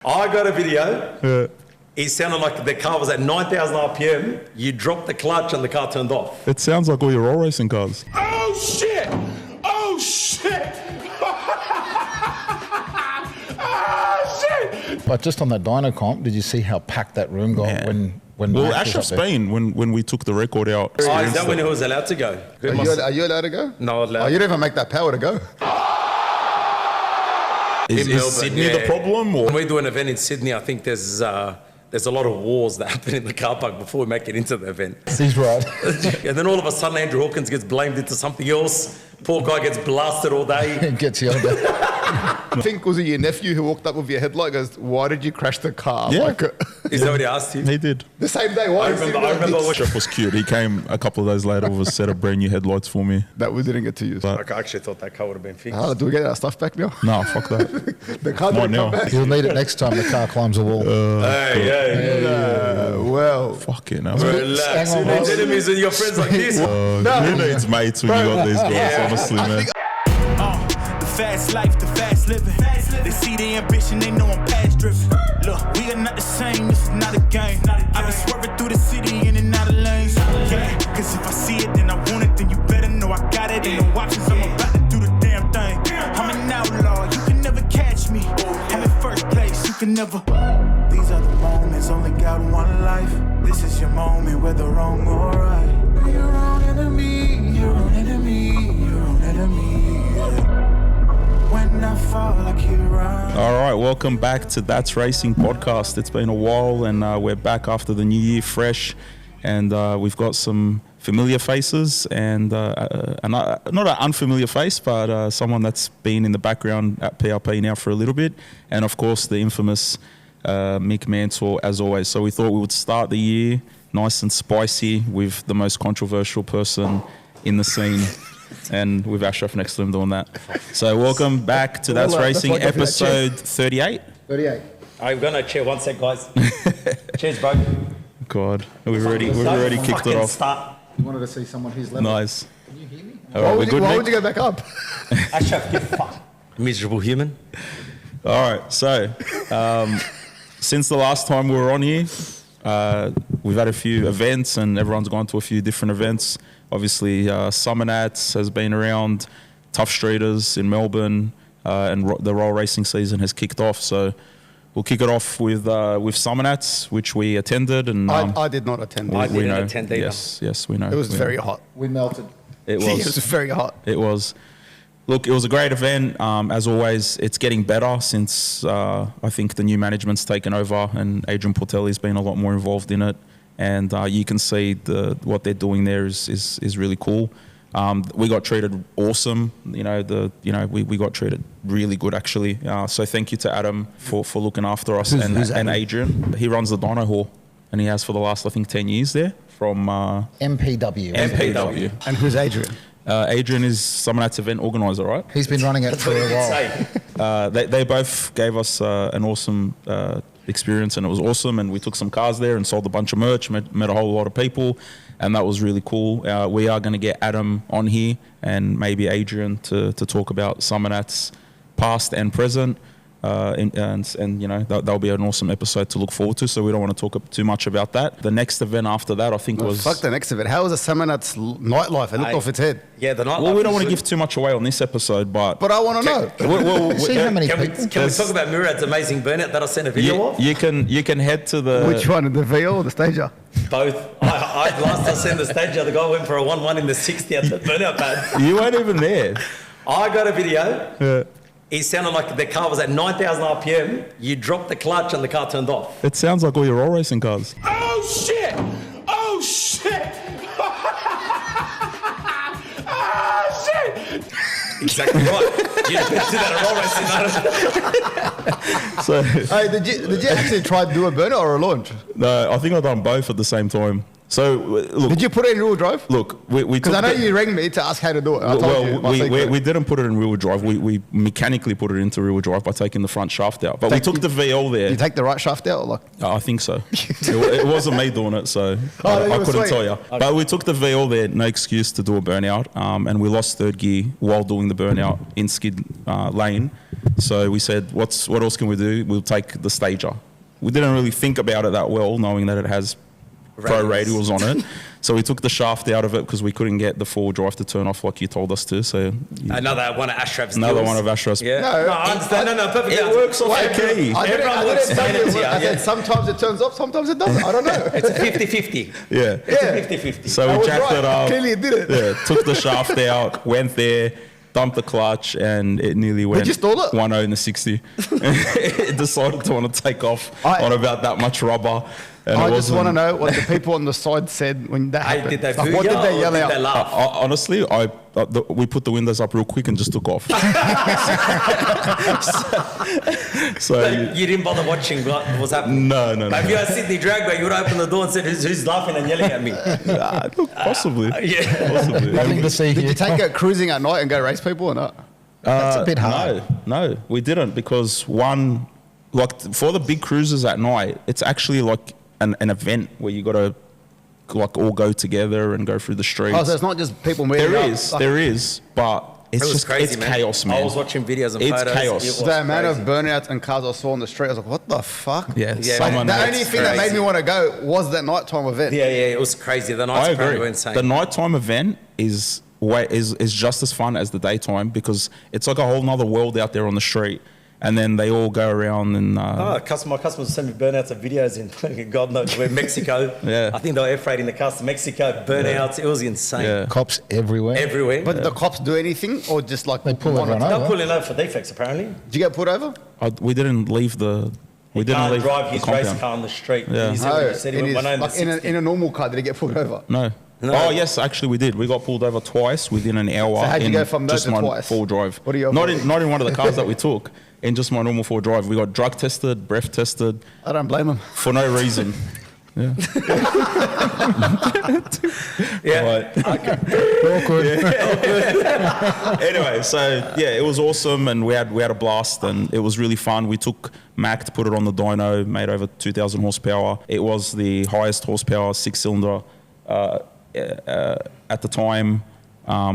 I got a video. It sounded like the car was at 9,000 RPM. You dropped the clutch and the car turned off. It sounds like all your roll racing cars. Oh shit! Oh shit! Oh shit! But just on that dyno comp, did you see how packed that room got when Well, Max was Ashraf's up there? been when we took the record out. Oh, is that when it was allowed to go? Are you allowed to go? No, allowed. Oh, you don't even make that power to go. Is Melbourne, Sydney yeah. the problem? Or? When we do an event in Sydney, I think there's a lot of wars that happen in the car park before we make it into the event. He's right. And then all of a sudden, Andrew Hawkins gets blamed into something else. Poor guy gets blasted all day. Gets yelled at. I think was it your nephew who walked up with your headlight goes, why did you crash the car? Yeah. Like, Is that what he asked you? He did. the same day. Why? I remember Ashraf was cute. He came a couple of days later with a set of brand new headlights for me. That we didn't get to use. I actually thought that car would have been fixed. Do we get our stuff back now? No, fuck that. The car Not didn't now. come back. You'll need it next time the car climbs a wall. Well, Fuck it. No. Relax. Hang You on, need bro. enemies with your friends like this. Who needs mates when you got these guys, honestly, man? The fast life, the fast living. They see the ambition, they know I'm past driven. Look, we are not the same, this is not a game. I've been swerving through the city in and out of lanes. Yeah, cause if I see it, then I want it, then you better know I got it. Ain't no options, I'm about to do the damn thing. I'm an outlaw, you can never catch me. I'm in first place, you can never. These are the moments, only got one life. This is your moment, whether wrong or right. You're your own enemy, your own enemy, your own enemy. When I fall, I keep running. All right, welcome back to That's Racing podcast. It's been a while, and we're back after the new year, fresh, and we've got some familiar faces, and not an unfamiliar face, but someone that's been in the background at PRP now for a little bit, and of course the infamous Mick Mantle, as always. So we thought we would start the year nice and spicy with the most controversial person in the scene. And with Ashraf next to him doing that. So welcome back to That's Racing, like episode 38. 38. I'm gonna chair one sec, guys. Cheers, bro. God, we've already kicked it off. Start. You wanted to see someone whose level. Nice. Can you hear me? All right, we're good, Why Mick? would you go back up? Ashraf, get fucked. Miserable human. All right, so since the last time we were on here, we've had a few events and everyone's gone to a few different events. Obviously, Summernats has been around, Tough Streeters in Melbourne, and the roll racing season has kicked off. So we'll kick it off with Summernats, which we attended. And I did not attend. I It didn't know. attend either. Yes, we know. was We very know. hot. We melted. It It was was. very hot. It was. Look, it was a great event. As always, it's getting better since I think the new management's taken over and Adrian Portelli's been a lot more involved in it. And you can see what they're doing there is really cool. We got treated awesome. We got treated really good actually. So thank you to Adam for looking after us and Adrian. He runs the Dyno Hall, and he has for the last I think 10 years there from MPW. MPW. And who's Adrian? Adrian is Summernats event organizer, right? He's been running it for a while. Say. They both gave us an awesome experience, and it was awesome. And we took some cars there and sold a bunch of merch, met a whole lot of people, and that was really cool. We are going to get Adam on here and maybe Adrian to talk about Summernats past and present. And that'll be an awesome episode to look forward to. So we don't want to talk too much about that. The next event after that, I think was. Fuck the next event. How was the Summernats nightlife? It looked off its head. Yeah, the night. Well, we don't want to give too much away on this episode, but But I want to know. See how many Can we people. talk about Murad's amazing burnout that I sent a video of? you can head to the. Which one? The VO or the stager? Both. Last I sent the stage, the guy went for a 1-1 in the 60 at the burnout pad. You weren't even there. I got a video. Yeah. It sounded like the car was at 9,000 RPM. You dropped the clutch and the car turned off. It sounds like all your roll racing cars. Oh shit! Oh shit! Oh shit! Exactly right. You didn't do that at roll racing. So Hey, did you actually try to do a burnout or a launch? no, I think I've done both at the same time. So look, Did you put it in rear-wheel drive? look, we Because took I know the- you rang me to ask how to do it. I told well, you. my we secret. didn't put it in rear-wheel drive. We mechanically put it into rear-wheel drive by taking the front shaft out. But we took the VL there. You take the right shaft out? Or like, I think so. It wasn't me doing it, so Oh, you I were couldn't sweet. tell you. But we took the VL there, no excuse to do a burnout, and we lost third gear while doing the burnout in skid lane. So we said, what else can we do? We'll take the stager. We didn't really think about it that well, knowing that it has pro radials on it. So we took the shaft out of it because we couldn't get the forward drive to turn off like you told us to. So Another one of Ashraf's another deals. one of Ashraf's. Yeah. No, I understand. No, perfectly. It works off the key. Everyone will explain it to you. I said sometimes it turns off, sometimes it doesn't. I don't know. It's a 50-50. Yeah. It's a 50-50. So we jacked it up. Clearly it did it. Yeah, took the shaft out, went there, dumped the clutch, and it nearly went you stall it? 1-0 in the 60. It decided to want to take off on about that much rubber. And I just want to know what the people on the side said when that happened. Did they Like, what did they yell out? They laugh? honestly, we put the windows up real quick and just took off. so You didn't bother watching what was happening? No. If you had Sydney Dragway, you would open the door and said, who's laughing and yelling at me? look, possibly. Yeah. Possibly. Nothing to see Did here. you take it cruising at night and go race people or not? That's a bit hard. No, we didn't, because one, like for the big cruises at night, it's actually like an event where you got to like all go together and go through the streets. Oh, so it's not just people meeting up. There is, but it's was just crazy, it's man. chaos, man. I was watching videos and It's photos. chaos. It was The amount of crazy. burnouts and cars I saw on the street, I was like, what the fuck? Yeah, Yeah, someone The had- only thing that made me want to go was that nighttime event. Yeah, it was crazy. The I nights apparently agree. were insane. The nighttime event is just as fun as the daytime, because it's like a whole nother world out there on the street. And then they all go around and my customers send me burnouts of videos in God knows where, Mexico. Yeah. I think they were air freighting the cars to Mexico. Burnouts. It was insane. Yeah. Cops everywhere. Everywhere. But the cops do anything or just like They pull monitor? everyone They're over. pulling over for defects apparently. Did you get pulled over? we didn't leave the. We didn't Can't leave drive the his compound. race car on the street. Yeah. He said, No. he said he in, went his, 1 in the like in, 60. in a normal car, did he get pulled over? No. No. Oh yes, actually we did. We got pulled over twice within an hour. So how'd you in go from no just to my twice? full drive? What are you not offering? in one of the cars that we took. In just my normal full drive, we got drug tested, breath tested I don't blame him. for no reason. Yeah. Yeah. Awkward. Anyway, so yeah, it was awesome, and we had a blast, and it was really fun. We took Mac to put it on the dyno, made over 2,000 horsepower. It was the highest horsepower 6-cylinder at the time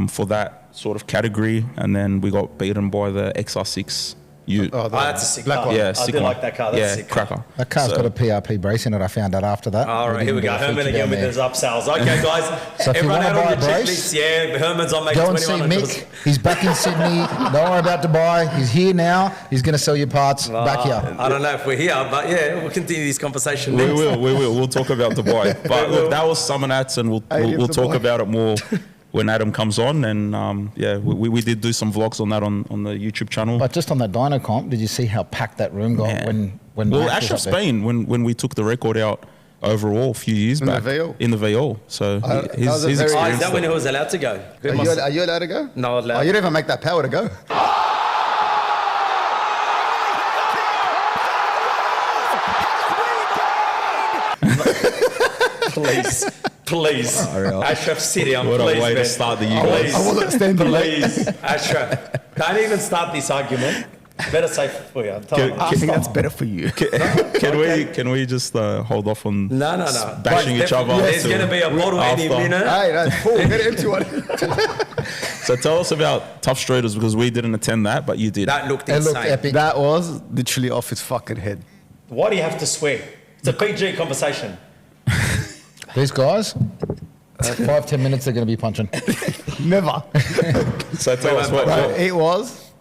for that sort of category, and then we got beaten by the XR6 Ute. Oh, that's a sick black car. one. Yeah, I sick do one. like that car. That's yeah, a sick car. cracker. That car's So- got a PRP brace in it. I found out after that. All right, here we go. Didn't get a Herman feature again down with there. his upsells. Okay, guys. So if you Everyone wanna out on buy your a brace, checklist. Yeah, Herman's on Make Go and see 21. Mick. He's back in Sydney. Don't worry about Dubai. He's here now. He's going to sell you parts back here. I don't know if we're here, but yeah, we'll continue this conversation We next. will. We'll talk about Dubai. But look, that was Summernats, and we'll talk Dubai. about it more when Adam comes on. And yeah, we did do some vlogs on that on the YouTube channel. But just on that dyno comp, did you see how packed that room got Man. when Well, Mac was Ashraf's up there? been when we took the record out overall a few years In the back VL? in the VL. So that his was a very- Oh, is experience. that when he was allowed to go? Are you allowed to go? No, allowed. Oh, you don't even make that power to go. Please. Ashraf, sit down, What a please, way to man. start the year. Please. I wasn't standing late. Please, Ashraf. Don't even start this argument. Better safe for you. Tell him. I think that's better for you. Can we just hold off on No. bashing each other? There's going to be a bottle any after. minute. Hey, that's cool. Get into it. So tell us about Tough Streeters, because we didn't attend that, but you did. That looked It insane. looked epic. That was literally off his fucking head. Why do you have to swear? It's a PG conversation. These guys, 5-10 minutes, they're going to be punching. Never. So tell us what. Bro, it was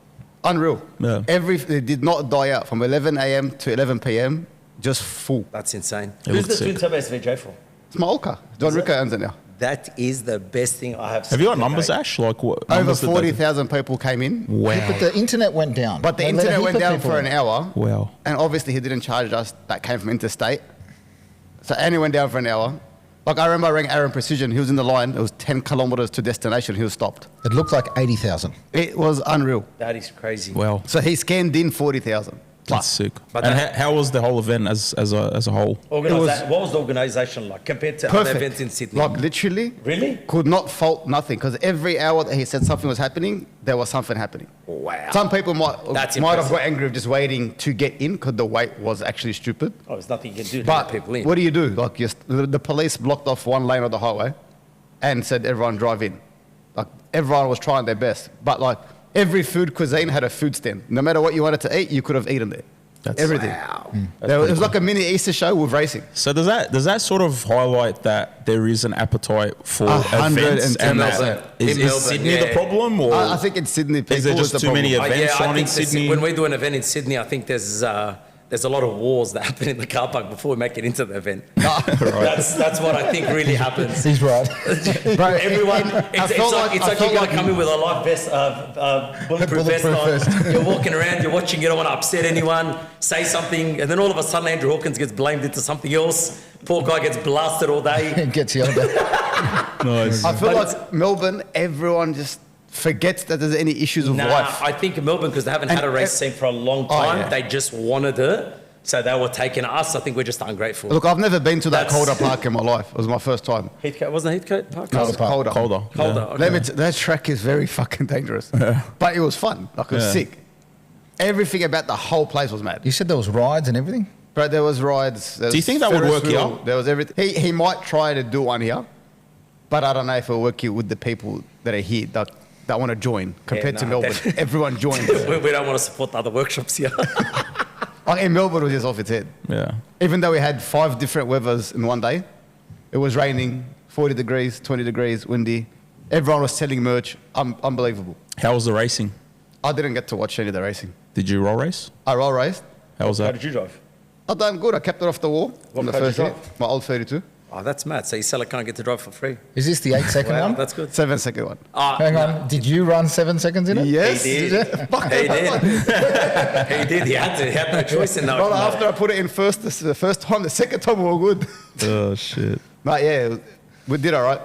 unreal. Yeah. It did not die out from 11 a.m. to 11 p.m. Just full. That's insane. It Who's looked the sick. twin turbo SVJ for? It's my old car. John Rico owns it now. That is the best thing I have seen. Have you got numbers, today. Ash? Like what? Over numbers did they- 40,000 people came in. Wow. But the internet went down. But the They let a internet heap went of down people for in. an hour. Wow. And obviously he didn't charge us. That came from interstate. So only went down for an hour. Like I remember I rang Aaron Precision. He was in the line. It was 10 kilometers to destination. He was stopped. It looked like 80,000. It was unreal. That is crazy. Wow. So he scanned in 40,000. That's sick. But And that- how was the whole event as a whole? What was the organisation like compared to other events in Sydney? Like literally. Really? Could not fault nothing because every hour that he said something was happening, there was something happening. Wow. Some people might That's have impressive. got angry of just waiting to get in because the wait was actually stupid. Oh, there's nothing you can do to But let people in. what do? Like the police blocked off one lane of the highway and said everyone drive in. Like everyone was trying their best. But like Every food cuisine had a food stand. No matter what you wanted to eat, you could have eaten there. That's Everything. It was like a mini Easter show with racing. So does that sort of highlight that there is an appetite for events? 110%. And that is In Melbourne, Sydney yeah. the problem, or I think in Sydney, people is there was just the too many problem. events I on in think Sydney? when we do an event in Sydney, I think there's a lot of wars that happen in the car park before we make it into the event. That's what I think really happens. He's right. Bro, Everyone, it's like you're gonna come in with a life vest, bulletproof vest on. You're walking around, you're watching. You don't want to upset anyone. Say something, and then all of a sudden, Andrew Hawkins gets blamed into something else. Poor guy gets blasted all day. Gets yelled at. Nice. I feel But like Melbourne, everyone just forgets that there's any issues with Nah, life. I think in Melbourne, because they haven't had a race scene for a long time, yeah. they just wanted it. So they were taking us. I think we're just ungrateful. Look, I've never been to that That's- Calder Park in my life. It was my first time. Heathcote, wasn't it Heathcote Park? Calder Park. Calder. Colder. Colder, Yeah. okay. Let me that track is very fucking dangerous. But it was fun. Like, it was Yeah. sick. Everything about the whole place was mad. You said there was rides and everything? But there was rides. There Do you was think that would Ferris work wheel, here? There was everything. He might try to do one here, but I don't know if it'll work here with the people that are here that want to join compared to no, Melbourne. definitely. Everyone joins. we don't want to support the other workshops here. Like in Melbourne, it was just off its head. Yeah. Even though we had 5 different weathers in one day, it was raining, 40 degrees, 20 degrees, windy. Everyone was selling merch. Unbelievable. How was the racing? I didn't get to watch any of the racing. Did you roll race? I roll raced. How was How that? did you drive? I done good. I kept it off the wall on the car did first you hit. drive? My old 32. Oh, that's mad. So you sell it, can't get to drive for free. Is this the 8-second Wow, one? that's good. 7-second one. Hang on. Did you run 7 seconds in it? Yes. He did. Fuck He that. did. He did. He had to. He had no choice in that. Brother, after I put it in first, the first time, the second time we were good. Oh shit. But yeah, we did all right.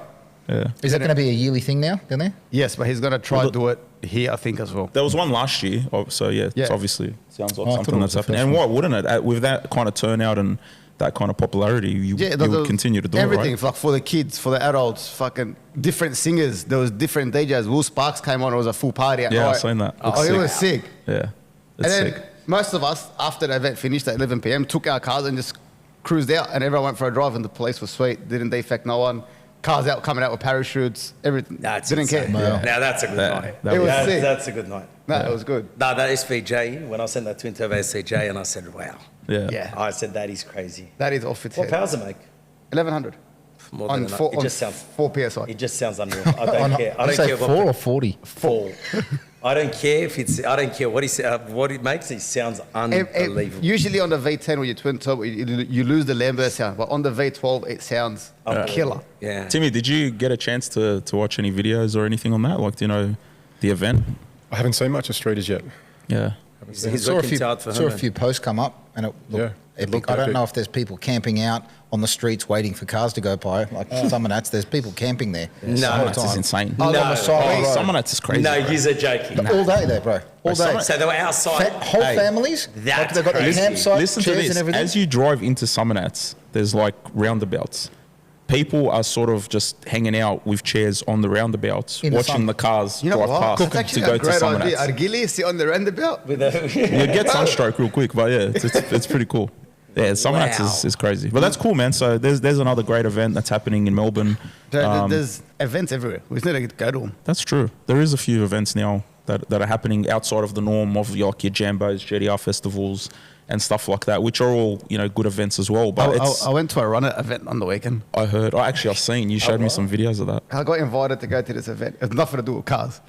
Yeah. Is that going to be a yearly thing now, down there? Yes, but he's going to try to do it here, I think, as well. There was one last year, so yeah, Yeah. it's obviously sounds like I thought something it that's was the happening. first And one. why wouldn't it? With that kind of turnout and that kind of popularity, you would continue to do everything. it, right? Like for the kids, for the adults, fucking different singers. There was different DJs. Will Sparks came on. It was a full party at Yeah, night. I've seen that. Oh, Looks it sick. was sick. Yeah, And that's then sick. most of us, after the event finished at 11 p.m., took our cars and just cruised out. And everyone went for a drive. And the police was sweet. Didn't defect no one. Cars out, coming out with parachutes. Everything. That's Didn't insane. care. Yeah. Now that's a good night. that It was That's- sick. That's a good night. No, it was good. No, that SVJ, when I sent that twin turbo SVJ, and I said, wow. Yeah. Yeah. I said, that is crazy. That is off its What head. powers it make? 1100. More On than four, enough. It on just sounds. 4 PSI. It just sounds unreal. I don't care. I You don't say care 4 what or 40? fall. I don't care if it's. I don't care what what it makes. It sounds unbelievable. Usually on the V10 or your twin turbo, you lose the Lambert sound, but on the V12 it sounds killer. Yeah. Timmy, did you get a chance to watch any videos or anything on that? Like, do you know the event? I haven't seen much of Streeters yet. Yeah. He's saw a working few, hard for saw a him. few posts come up, and it looked Yeah, it epic. looked I don't epic. know if there's people camping out on the streets waiting for cars to go by, like Summernats. There's people camping there. No, the whole Summernats is time. insane. Oh, on the side of the road. Summernats is crazy. No, bro. you're joking. All day there, bro. All day. Summernats- So they were outside. Whole Hey, families. that's they've got the crazy. campsite, Listen to chairs this. and everything. As you drive into Summernats, there's like roundabouts. People are sort of just hanging out with chairs on the roundabouts, In the watching sun. the cars You know drive what? past That's to actually go a to great idea. Summernats. Argili, sit on the roundabout. With a, You get sunstroke real quick, but yeah, it's pretty cool. Yeah, Summernats Wow. is crazy. But that's cool, man. So there's another great event that's happening in Melbourne. There's events everywhere. We just need to go to them. That's true. There is a few events now that are happening outside of the norm of like your Jambos, GDR festivals, and stuff like that, which are all good events as well. But it's I went to a runner event on the weekend. I heard. I've seen. You showed me some videos of that. I got invited to go to this event. It's nothing to do with cars.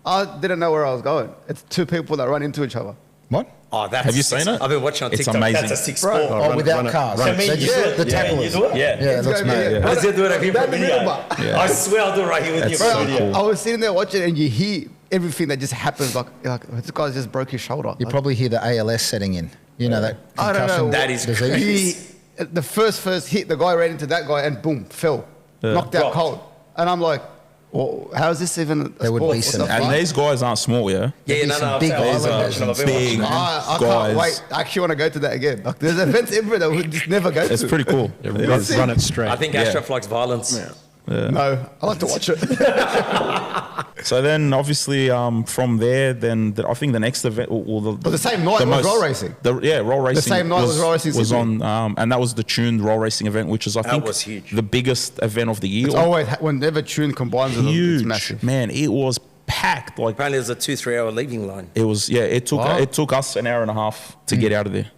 I didn't know where I was going. It's 2 people that run into each other. What? oh, that's Have you six- seen it? I've been watching on It's TikTok. amazing. That's a 6 Right. sport. Oh, without cars. I mean, They you just- do it. the Yeah, tackles. you do it? Yeah, it It's looks gonna be mad. it. Yeah. I still do it every Down the video. middle, but- Yeah. I swear I'll do it right here with That's you. so Video. cool. I was sitting there watching, and you hear everything that just happens. Like this guy just broke his shoulder. You probably hear the ALS setting in. You know that I don't know. concussion That is disease? crazy. The first hit, the guy ran into that guy and boom, fell, knocked out Dropped. cold. And I'm like, well, how is this even? A There would sport? be What some- the And fuck? these guys aren't small, yeah. Yeah, be no, some no. big I've guys been and watching them. I've been big- watching them. I guys. can't wait. I actually want to go to that again. Like, there's events everywhere that we just never go to. It's pretty cool. It is. Run it straight. I think Ashraf likes violence. No, I like to watch it. So then, obviously, from there, I think the next event, But the same night was roll racing. Roll racing. same night was roll racing was Sydney. on, and that was the tuned roll racing event, which is I think was huge. the biggest event of the year. It's always whenever Tune combines with them, it's Huge, massive. man. It was packed. Like Apparently, there's a 2-3 hour leaving line. it was. Yeah, it took us an hour and a half to get out of there.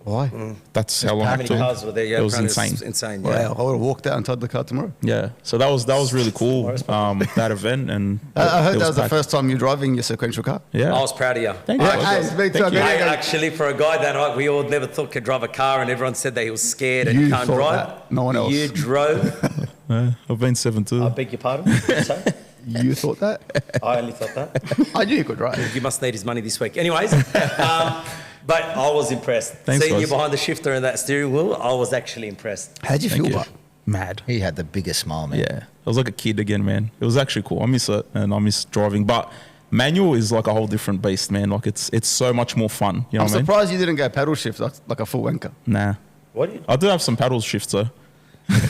Why? That's how long How it many took. cars were there? Yeah, It was apparently insane. It's insane. Wow, Yeah. I would have walked out and towed the car tomorrow. Yeah, so that was really cool. That event, and I heard it that was the packed. first time you're driving your sequential car. Yeah, I was proud of you. Thank you. Hey, speak to Thank you. Hey, actually, for a guy that we all never thought could drive a car, and everyone said that he was scared and You he can't thought drive. that, no one else. You drove. I've been 7 too. I beg your pardon. So, You thought that? I only thought that. I knew you could drive. You must need his money this week. Anyways, but I was impressed. Thanks, Seeing you guys. behind the shifter and that steering wheel, I was actually impressed. How'd you feel, you. bro? Mad. He had the biggest smile, man. Yeah, I was like a kid again, man. It was actually cool. I miss it, and I miss driving. But manual is like a whole different beast, man. Like it's so much more fun. You know I'm what I mean? surprised you didn't go paddle shift like a full wanker. Nah, What? Do you, I do have some paddle shifts though.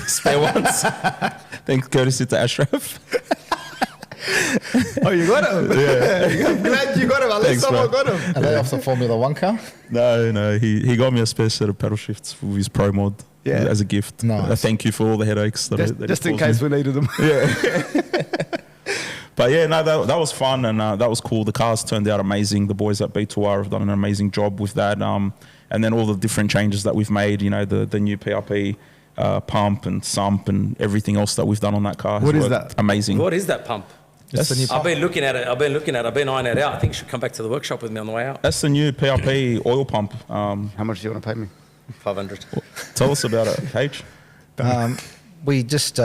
Spare ones. Thanks, courtesy to Ashraf. Oh, you got him? Yeah. I'm glad you got him. At least Thanks, someone bro. got him. Are they off the Formula One car? No, he got me a spare set of paddle shifts for his pro mod Yeah. as a gift. Nice. A thank you for all the headaches. Just in case we needed them. But yeah, no, that was fun, and that was cool. The cars turned out amazing. The boys at B2R have done an amazing job with that. And then all the different changes that we've made, you know, the new PRP pump and sump and everything else that we've done on that car. has What is worked that? Amazing. what is that pump? Just the new I've pump. been looking at it. I've been eyeing it out. I think you should come back to the workshop with me on the way out. That's the new PRP oil pump. How much do you want to pay me? 500. Tell us about it, H. We just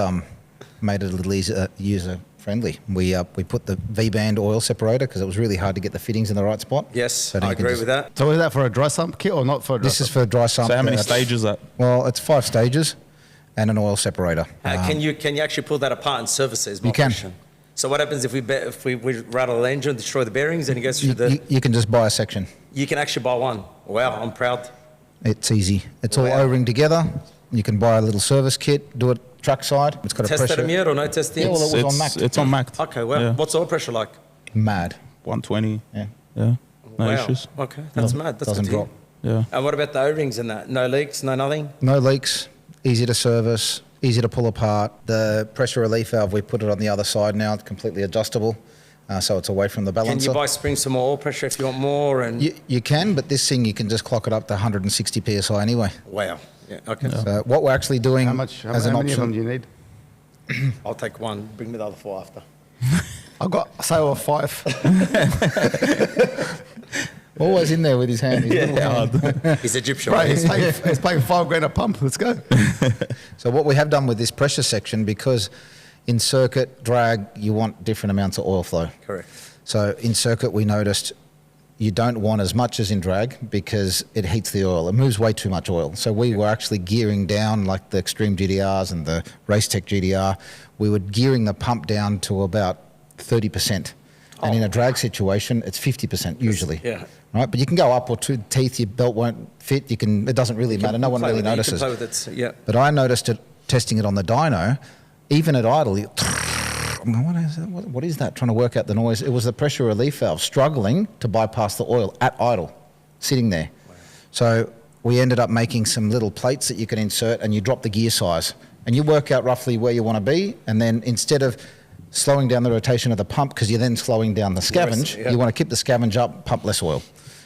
made it a little user friendly. We put the V-band oil separator because it was really hard to get the fittings in the right spot. Yes, So now I you can agree just- with that. So is that for a dry sump kit or not for a dry This is sump? for dry sump. So how many uh, stages is that? Well, it's 5 stages and an oil separator. Can you actually pull that apart and service it? Is my You can. question. So what happens if we rattle the engine, destroy the bearings, and it goes through You can just buy a section. You can actually buy one. Wow, I'm proud. It's easy. It's all Wow. O-ring together. You can buy a little service kit, do it truck side. It's got a Tested pressure. them yet or no testing? Yeah, well, it was on It's Mac. It's on Mac. Okay, well, Yeah. what's the oil pressure like? Mad. 120. Yeah. Yeah. No Wow. issues. Okay, that's mad. That's Doesn't good to hear. drop. Yeah. And what about the O-rings and that? No leaks, no nothing? No leaks. Easy to service. Easy to pull apart. The pressure relief valve, we put it on the other side now. It's completely adjustable. So it's away from the Can balancer. you buy springs some more oil pressure if you want more? And You can, but this thing you can just clock it up to 160 psi anyway. wow. Yeah, okay. So what we're actually doing How much? How as an many of them option. do you need? I'll take one. Bring me the other 4 after. I've got a sale of 5. Always in there with his hand. His little hand. He's Egyptian. Right, Right? he's paying $5,000 a pump. Let's go. So what we have done with this pressure section, because in circuit drag you want different amounts of oil flow. Correct. So in circuit we noticed you don't want as much as in drag because it heats the oil. It moves way too much oil. So we were actually gearing down, like the Extreme GDRs and the Racetech GDR, we were gearing the pump down to about 30%. And in a drag situation, it's 50% usually. Yeah. Right, but you can go up or 2 teeth, your belt won't fit. It doesn't really matter. No one Play really with it. You notices. can play with it. So, yeah. But I noticed it testing it on the dyno, even at idle. I'm going, what is that? Trying to work out the noise. It was the pressure relief valve struggling to bypass the oil at idle, sitting there. Wow. So we ended up making some little plates that you can insert, and you drop the gear size, and you work out roughly where you want to be, and then instead of slowing down the rotation of the pump, because you're then slowing down the scavenge, Yeah. you want to keep the scavenge up, pump less oil.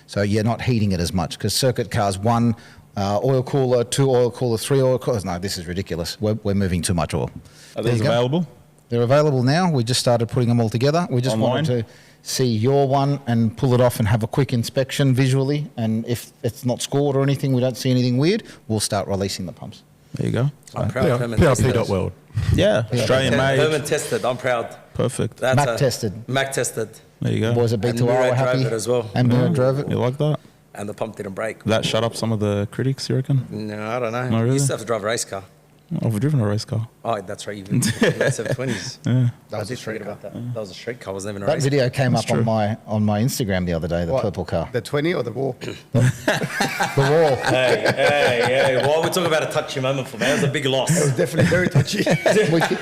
So you're not heating it as much, because circuit cars, 1 oil cooler, 2 oil coolers, 3 oil coolers. No, this is ridiculous. We're moving too much oil. Are There these you go. available? They're available now. We just started putting them all together. We just Online? wanted to see your one and pull it off and have a quick inspection visually. And if it's not scored or anything, we don't see anything weird, we'll start releasing the pumps. There you go. I'm proud of Herman tested. PRP.world. Yeah, Australian made. Herman tested. I'm proud. Perfect. That's Mac tested. Mac tested. There you The go. boys at And B2R Murad were happy. drove it as well. And Murad drove it. You like that? And the pump didn't break. That shut up some of the critics, you reckon? No, I don't know. Oh, really? You used to have to drive a race car. I've driven a race car. Oh, that's right. You've 720s. Yeah. I did forget about that. That was a street car. Wasn't even a That race video came up true. on my Instagram the other day, the purple car. The 20 or the wall? The wall. Hey, why are we talking about a touchy moment for me? That was a big loss. Definitely very touchy.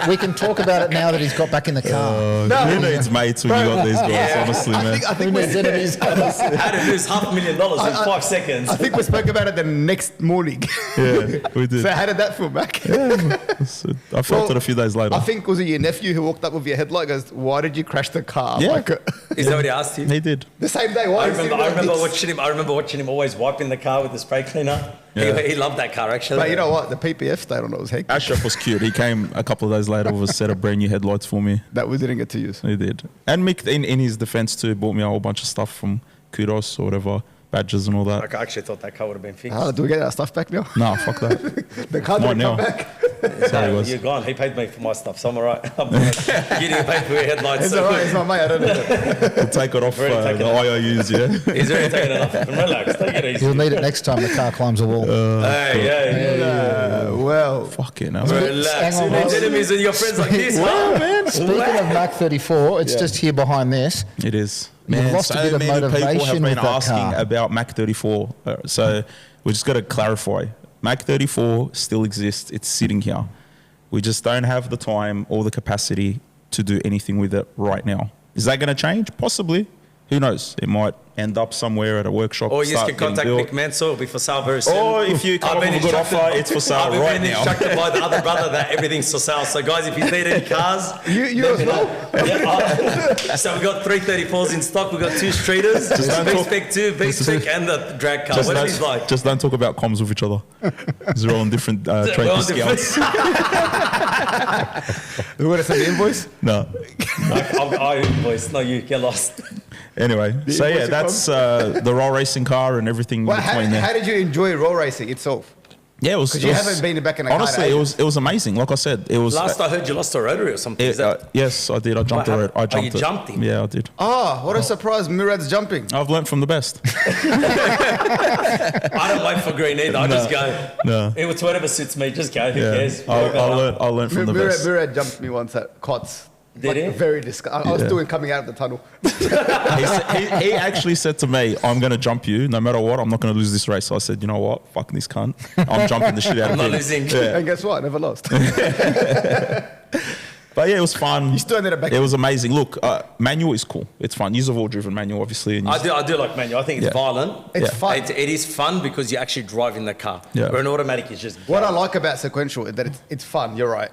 we can talk about it now that he's got back in the car. Who needs mates when you got these guys, honestly, man? I think Who needs enemies? How to lose $500,000 in 5 seconds? I think we spoke about it the next morning. Yeah, we did. So how did that feel back? I felt it a few days later. I think was it your nephew who walked up with your headlight? Goes, why did you crash the car? Yeah. Like, Is that what he asked you? He did. the same day. Why? I remember watching him always wiping the car with the spray cleaner. Yeah. He loved that car actually. But you know what? The PPF stayed on it was hectic. Ashraf was cute. He came a couple of days later with a set of brand new headlights for me. That we didn't get to use. He did. And Mick, in his defense too, bought me a whole bunch of stuff from Kudos or whatever, badges and all that. I actually thought that car would have been fixed. Do we get our stuff back now? Nah, fuck that. The car Not didn't come now. back. Sorry, was. You're gone. He paid me for my stuff, so I'm all right. You didn't pay for your headlights. It's So alright. It's not mate. I don't know. We'll take it off Already the taken it. IOUs, yeah? He's already taken it off. Relax. Take it easy. You'll need it next time the car climbs a wall. Hey. Well, Fuck it now. Relax. Hang on, You need boss. enemies with your friends like this, huh? Speaking of Mach 34, it's just here behind this. It is. You've lost a bit of many people have motivation been with that asking car. about Mach 34. So we just got to clarify. Mach 34 still exists. It's sitting here. We just don't have the time or the capacity to do anything with it right now. Is that going to change? Possibly. Who knows? It might end up somewhere at a workshop. Or you just start can contact getting Mick Mansell. It'll be for sale very soon. Or if you come up with a good offer, it's for sale right I've been now. instructed by the other brother that everything's for sale. So guys, if you need any cars, you as well. So we've got 334s in stock. We've got 2 streeters, don't talk- B-Spec 2, B-Spec and the drag car. What is like? Just don't talk about comms with each other. Because we're all on different We're trade on different- scouts. You want to send the invoice? No. I invoice. No, you get lost. Anyway, so yeah, invoice that's the roll racing car and everything Well, in between there. how did you enjoy roll racing itself? Yeah, it was. Because it you was- haven't been back in a car in Honestly, ages. it was amazing. Like I said, it was. Last I heard, you lost a rotary or something. Is that? Yes, I did. I jumped What it. I happened? Oh, jumped you it. jumped him? Yeah, I did. Oh, what a surprise. Murad's jumping. I've learnt from the best. I don't wait for green either. I just go. No. It's whatever suits me. Just go. Who Yeah, cares? I learnt from the best. Murad jumped me once at Cots. Did he? Very disgusting. I was Yeah. doing coming out of the tunnel. He actually said to me, "I'm going to jump you, no matter what. I'm not going to lose this race." So I said, "You know what? Fuck this cunt. I'm jumping the shit out I'm of not him." losing. Yeah. And guess what? I never lost. But yeah, it was fun. You still ended up back. It was amazing. Look, manual is cool. It's fun. You've all driven manual, obviously. And I do like manual. I think it's Yeah. violent. It's Yeah. fun. It is fun because you actually drive in the car. Yeah. Where an automatic is just. What I like about Sequential is that it's fun, you're right.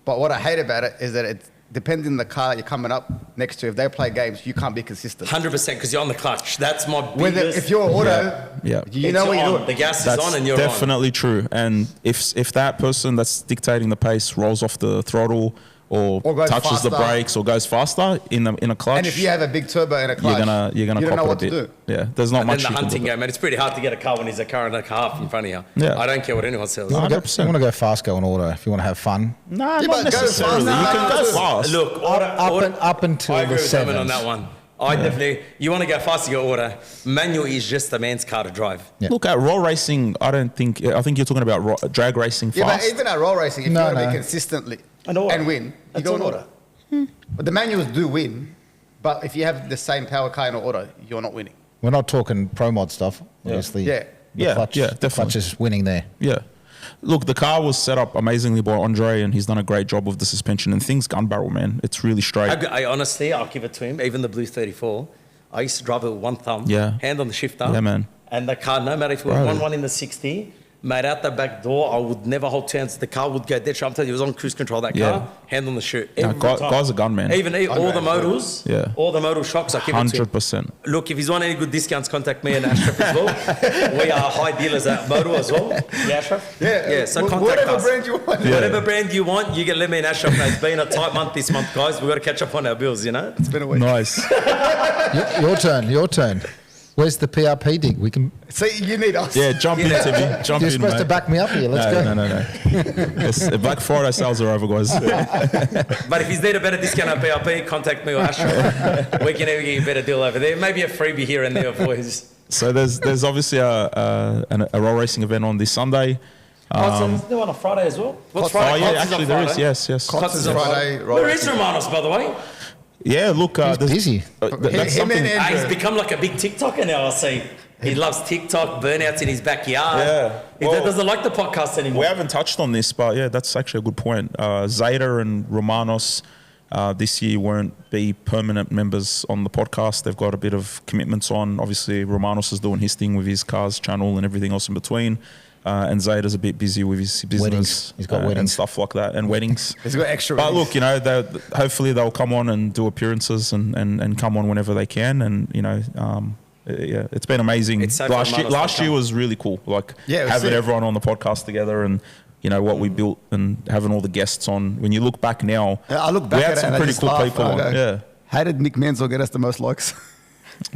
But what I hate about it is that it depends on the car you're coming up next to. If they play games, you can't be consistent. 100% because you're on the clutch. That's my Whether, biggest. if you're auto, Yeah. you know what you're on. doing. The gas That's is on and you're on. definitely true. And if that person that's dictating the pace rolls off the throttle or goes touches the faster. brakes or goes faster in a clutch, And if you have a big turbo in a clutch, you're gonna you don't cop know it what a to bit. do. Yeah, there's not And much then the you can hunting do. game, man. It's pretty hard to get a car when there's a car and a half in front of you. Yeah. I don't care what anyone says. You want 100%. to go fast, go on auto if you want to have fun. Nah, Yeah, not but go necessarily. fast. You can go No. fast. Look, Up until I agree the with Herman on sevens. that one. I definitely. You want to go fast, you go auto. Manual is just a man's car to drive. Yeah. Look at roll racing. I think you're talking about drag racing Yeah, fast. but even at roll racing, if No, you want to no. be consistently An auto. and win, you That's go an on auto. But the manuals do win. But if you have the same power car in auto, you're not winning. We're not talking pro mod stuff, obviously. Yeah. Yeah, Clutch, yeah, the definitely. clutch is winning there. Yeah. Look, the car was set up amazingly by Andre, and he's done a great job with the suspension. And things gun barrel, man. It's really straight. I honestly, I'll give it to him. Even the Blue 34, I used to drive it with one thumb, Yeah. hand on the shifter. Yeah, man. And the car, no matter if it was 1-1 in the 60, made out the back door, I would never hold two hands. The car would go dead. I'm telling you, it was on cruise control, that Yeah. car, hand on the chute. No, Every time. guy's a gun, man. Even all the modals, Yeah. all the modal shocks, I give it to him. 100%. Look, if he's want any good discounts, contact me and Ashraf as well. We are high dealers at Modal as well. Yeah, Ashraf? Yeah, so contact whatever us. brand you want. Whatever brand you want, you can let me and Ashraf know. It's been a tight month this month, guys. We've got to catch up on our bills, you know? It's been a week. Nice. Your turn. Where's the PRP dig? We can. See, you need us. Yeah, jump in, Timmy. Jump You're in, supposed to mate. back me up here. Let's go. No. It's, Black Friday sales are over, guys. But if he's need a better discount on PRP, contact me or Ashraf. We can even get you a better deal over there. Maybe a freebie here and there for his. So there's obviously a roll racing event on this Sunday. So is there one on Friday as well? What's Oh Friday? yeah, Cots is on actually there is. Friday. Yes. Cots is on Friday, Friday. roll Where is racing. Romanos, by the way? Yeah, look, He's there's- busy. That's Him something. and Andrew. He's become like a big TikToker now, I see. He loves TikTok, burnouts in his backyard. Yeah. He Well, doesn't like the podcast anymore. We haven't touched on this, but yeah, that's actually a good point. Zeta and Romanos this year won't be permanent members on the podcast. They've got a bit of commitments on. Obviously, Romanos is doing his thing with his cars channel and everything else in between. And Zayda's a bit busy with his business. Weddings. He's got and weddings. stuff like that, and weddings. He's got extra. But weddings. look, you know, hopefully they'll come on and do appearances and come on whenever they can. And, you know, yeah, it's been amazing. It's so Last year was really cool. Like having everyone on the podcast together and, you know, what we built and having all the guests on. When you look back now, I look back we had at it some and I pretty just cool laugh. people on. Yeah. How did Mick Menzel get us the most likes?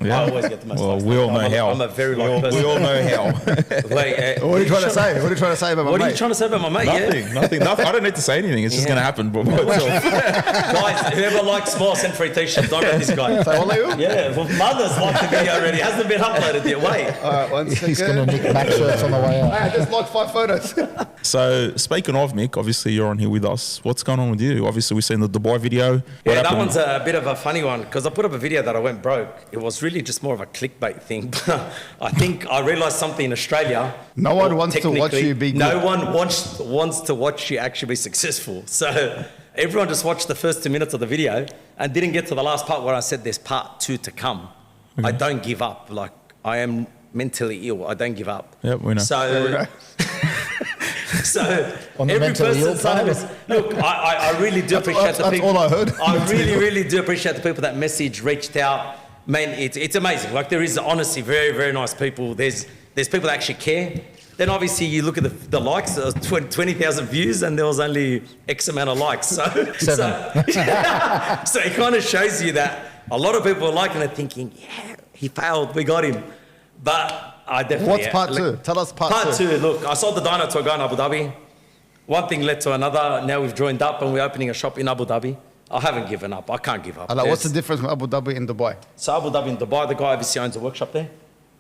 Yeah. I always get the most Well, likes. we all know how. I'm a very liked person. We all know how. Wait, What are you trying to say? What are you trying to say about my what are mate? you trying to say about my mate? Nothing. I don't need to say anything. It's just going to happen by itself. Guys, whoever likes small, send free t-shirts. Don't let this guy. Say what, Leo? Yeah, well, mother's liked the video already. Hasn't been uploaded yet. Wait. All right, one second. He's going to nick back shirts on the way out. I just like 5 photos. So, speaking of Mick, obviously you're on here with us. What's going on with you? Obviously, we've seen the Dubai video. Yeah, that one's a bit of a funny one because I put up a video that I went broke. It was really just more of a clickbait thing. I think I realised something in Australia. No one wants to watch technically, you be good. No one wants to watch you actually be successful. So everyone just watched the first 2 minutes of the video and didn't get to the last part where I said there's part 2 to come. I don't give up. Like, I am mentally ill. I don't give up. Yep, we know. So... So On the every mentally ill person's saying this. Look, I really do appreciate the people. That's all I heard. I really do appreciate the people that message, reached out. Man, it's amazing. Like, there is honestly very, very nice people. There's people that actually care. Then obviously you look at the likes, there was 20,000 views and there was only X amount of likes. So it kind of shows you that a lot of people are liking it thinking, yeah, he failed, we got him. But I definitely... What's part 2? Tell us part 2. Part 2, look, I sold the Dyno to a guy in Abu Dhabi. One thing led to another. Now we've joined up and we're opening a shop in Abu Dhabi. I haven't given up. I can't give up. What's the difference from Abu Dhabi and Dubai? So Abu Dhabi and Dubai, the guy obviously owns a workshop there.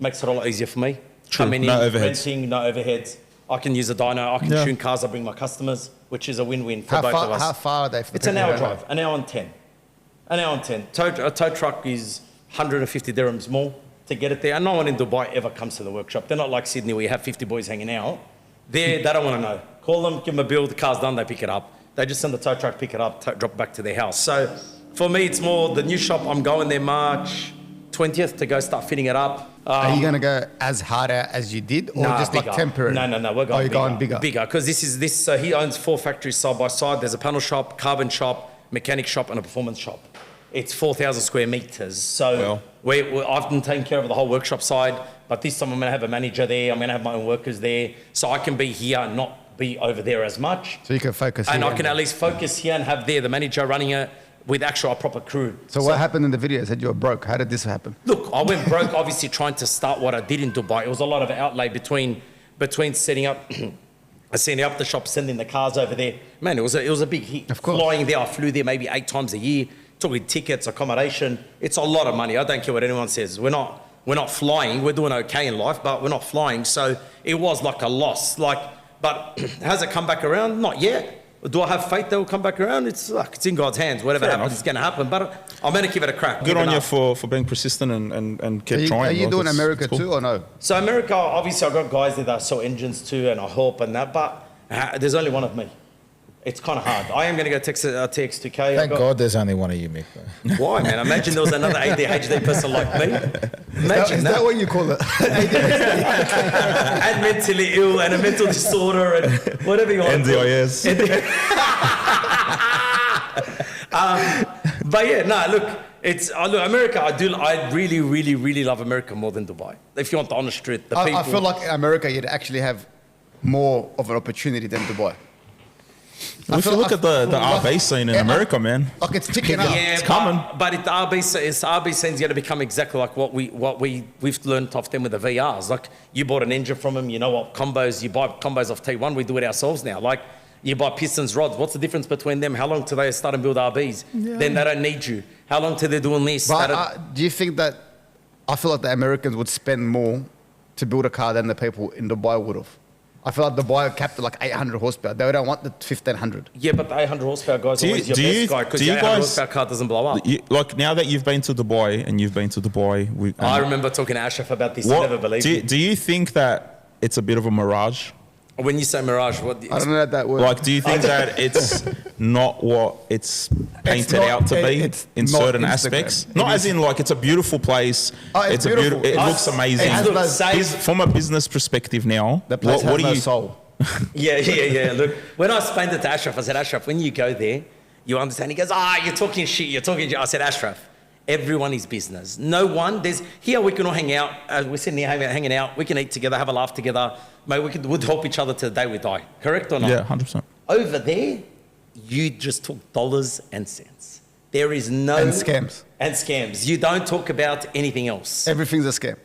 Makes it a lot easier for me. Coming in, No overheads. renting, no overheads. I can use a dyno. I can tune cars. I bring my customers, which is a win-win for both of us. How far are they? For the It's an people hour who don't drive, an hour and 10. An hour and 10. A tow truck is 150 dirhams more to get it there. And no one in Dubai ever comes to the workshop. They're not like Sydney where you have 50 boys hanging out. They don't want to know. Call them, give them a bill, the car's done, they pick it up. They just send the tow truck, pick it up, drop it back to their house. So for me, it's more the new shop. I'm going there March 20th to go start fitting it up. Are you going to go as hard out as you did, or just bigger. like temporary? No, we're going you're bigger. going bigger. Bigger, because so he owns 4 factories side by side. There's a panel shop, carbon shop, mechanic shop, and a performance shop. It's 4,000 square meters. So I've been taking care of the whole workshop side, but this time I'm going to have a manager there. I'm going to have my own workers there, so I can be here and not be over there as much. So you can focus. And here I can at least focus here and have there the manager running it with actual proper crew. So what happened in the video? You said you were broke. How did this happen? Look, I went broke obviously trying to start what I did in Dubai. It was a lot of outlay between setting up the shop, sending the cars over there. Man, it was a big hit. Of course. Flying there, I flew there maybe 8 times a year, talking tickets, accommodation. It's a lot of money. I don't care what anyone says. We're not flying. We're doing okay in life, but we're not flying. So it was like a loss. But has it come back around? Not yet. Do I have faith that will come back around? It's in God's hands. Whatever happens, it's going to happen. But I'm going to give it a crack. Good on you for being persistent and keep trying. Are you doing America cool. too or no? So America, obviously I've got guys there that sell engines too and I help and that, but there's only one of me. It's kind of hard. I am going to go TX2K. Thank God there's only one of you, Mick. Why, man? Imagine there was another ADHD person like me. Imagine Is that what you call it? And mentally ill and a mental disorder and whatever you want. NDIS. But yeah, no, look, look, America, I really, really, really love America more than Dubai. If you want the honest truth, the people. I feel like in America you'd actually have more of an opportunity than Dubai. If you look at the RV scene in America, man. Like it's ticking up. Yeah, It's coming. But the RV scene's going to become exactly like what we've learned off them with the VRs. Like, you bought an engine from them, you know what combos, you buy combos off T1, we do it ourselves now. Like, you buy pistons, rods, what's the difference between them? How long till they start and build RVs? Yeah. Then they don't need you. How long till they're doing this? But do you think that, I feel like the Americans would spend more to build a car than the people in Dubai would have? I feel like Dubai capped at like 800 horsepower. They don't want the 1500. Yeah, but the 800 horsepower guy's always your best guy because the 800 horsepower car doesn't blow up. Like, now that you've been to Dubai and you've been to Dubai... I remember talking to Ashraf about this. I never believed it. Do you think that it's a bit of a mirage? When you say mirage, what? I don't know that word. Like, do you think that it's not what it's painted out to be it's in not certain Instagram. aspects? Not as in like it's a beautiful place. Oh, it's beautiful. It looks amazing. It has no- From a business perspective now, the place what has do no you? soul. Yeah. Look, when I explained it to Ashraf, I said, Ashraf, when you go there, you understand. He goes, you're talking shit. I said, Ashraf, everyone is business. No one, here we can all hang out. We're sitting here hanging out. We can eat together, have a laugh together. Mate, would help each other to the day we die. Correct or not? Yeah, 100%. Over there, you just talk dollars and cents. There is no... And scams. And scams. You don't talk about anything else. Everything's a scam.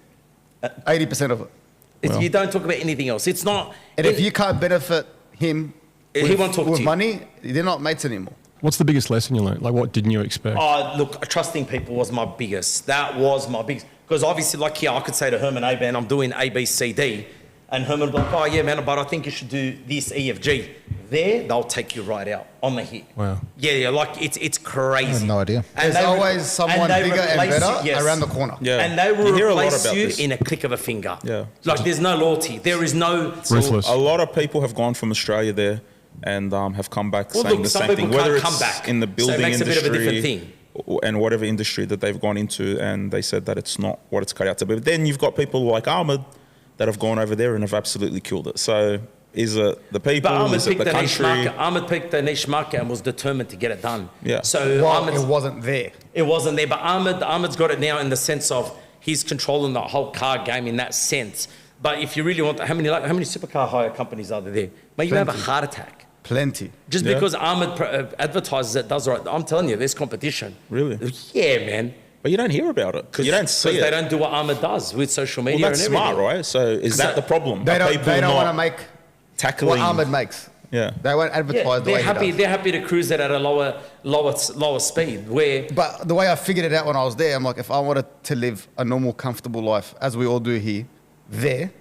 80% of it. You don't talk about anything else. It's not... And if you can't benefit him He won't talk to with you. money, they're not mates anymore. What's the biggest lesson you learned? Like, what didn't you expect? Look, trusting people was my biggest. That was my biggest. Because obviously, like here, I could say to Herman, hey, man, I'm doing A, B, C, D. And Herman would be like, oh, yeah, man, but I think you should do this, E, F, G. There, they'll take you right out on the hit. Wow. Yeah, like it's crazy. I had no idea. There's always someone bigger and better around the corner. Yeah. And they will You hear a lot replace about you this. in a click of a finger. Yeah. Like there's no loyalty. There is no... Ruthless. A lot of people have gone from Australia there and have come back Well, saying look, the some same thing. people Whether can't it's come back. in the So it building makes a bit of a industry different thing. and whatever industry that they've gone into, and they said that it's not what it's cut out to be. But then you've got people like Ahmed that have gone over there and have absolutely killed it. So is it the people? But Ahmed Is it picked the the niche country? market. Ahmed picked the niche market and was determined to get it done. Yeah. So Well, Ahmed's- it wasn't there. It wasn't there, but Ahmed's got it now in the sense of he's controlling the whole car game in that sense. But if you really want, how many supercar hire companies are there? Mate, you have a heart attack. Plenty. Just Yeah. because Ahmed advertises it, does right. I'm telling you, there's competition. Really? Yeah, man. But you don't hear about it. You don't see it. They don't do what Ahmed does with social Well, media that's and everything. smart, right? So is that the problem? They Are don't, people they don't not want to make tackling what Ahmed makes. Yeah. They won't advertise Yeah, the way he does. they're happy to cruise it at a lower speed. Where But the way I figured it out when I was there, I'm like, if I wanted to live a normal, comfortable life, as we all do here, there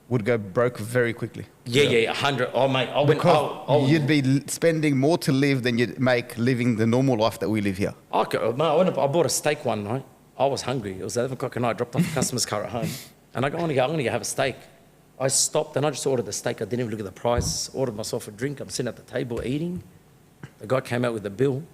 would go broke very quickly. 100. Oh mate, Because you'd be spending more to live than you'd make living the normal life that we live here. I bought a steak one night. I was hungry. It was 11 o'clock at night. I dropped off the customer's car at home. And I'm going to go have a steak. I stopped and I just ordered the steak. I didn't even look at the price. Ordered myself a drink. I'm sitting at the table eating. The guy came out with the bill.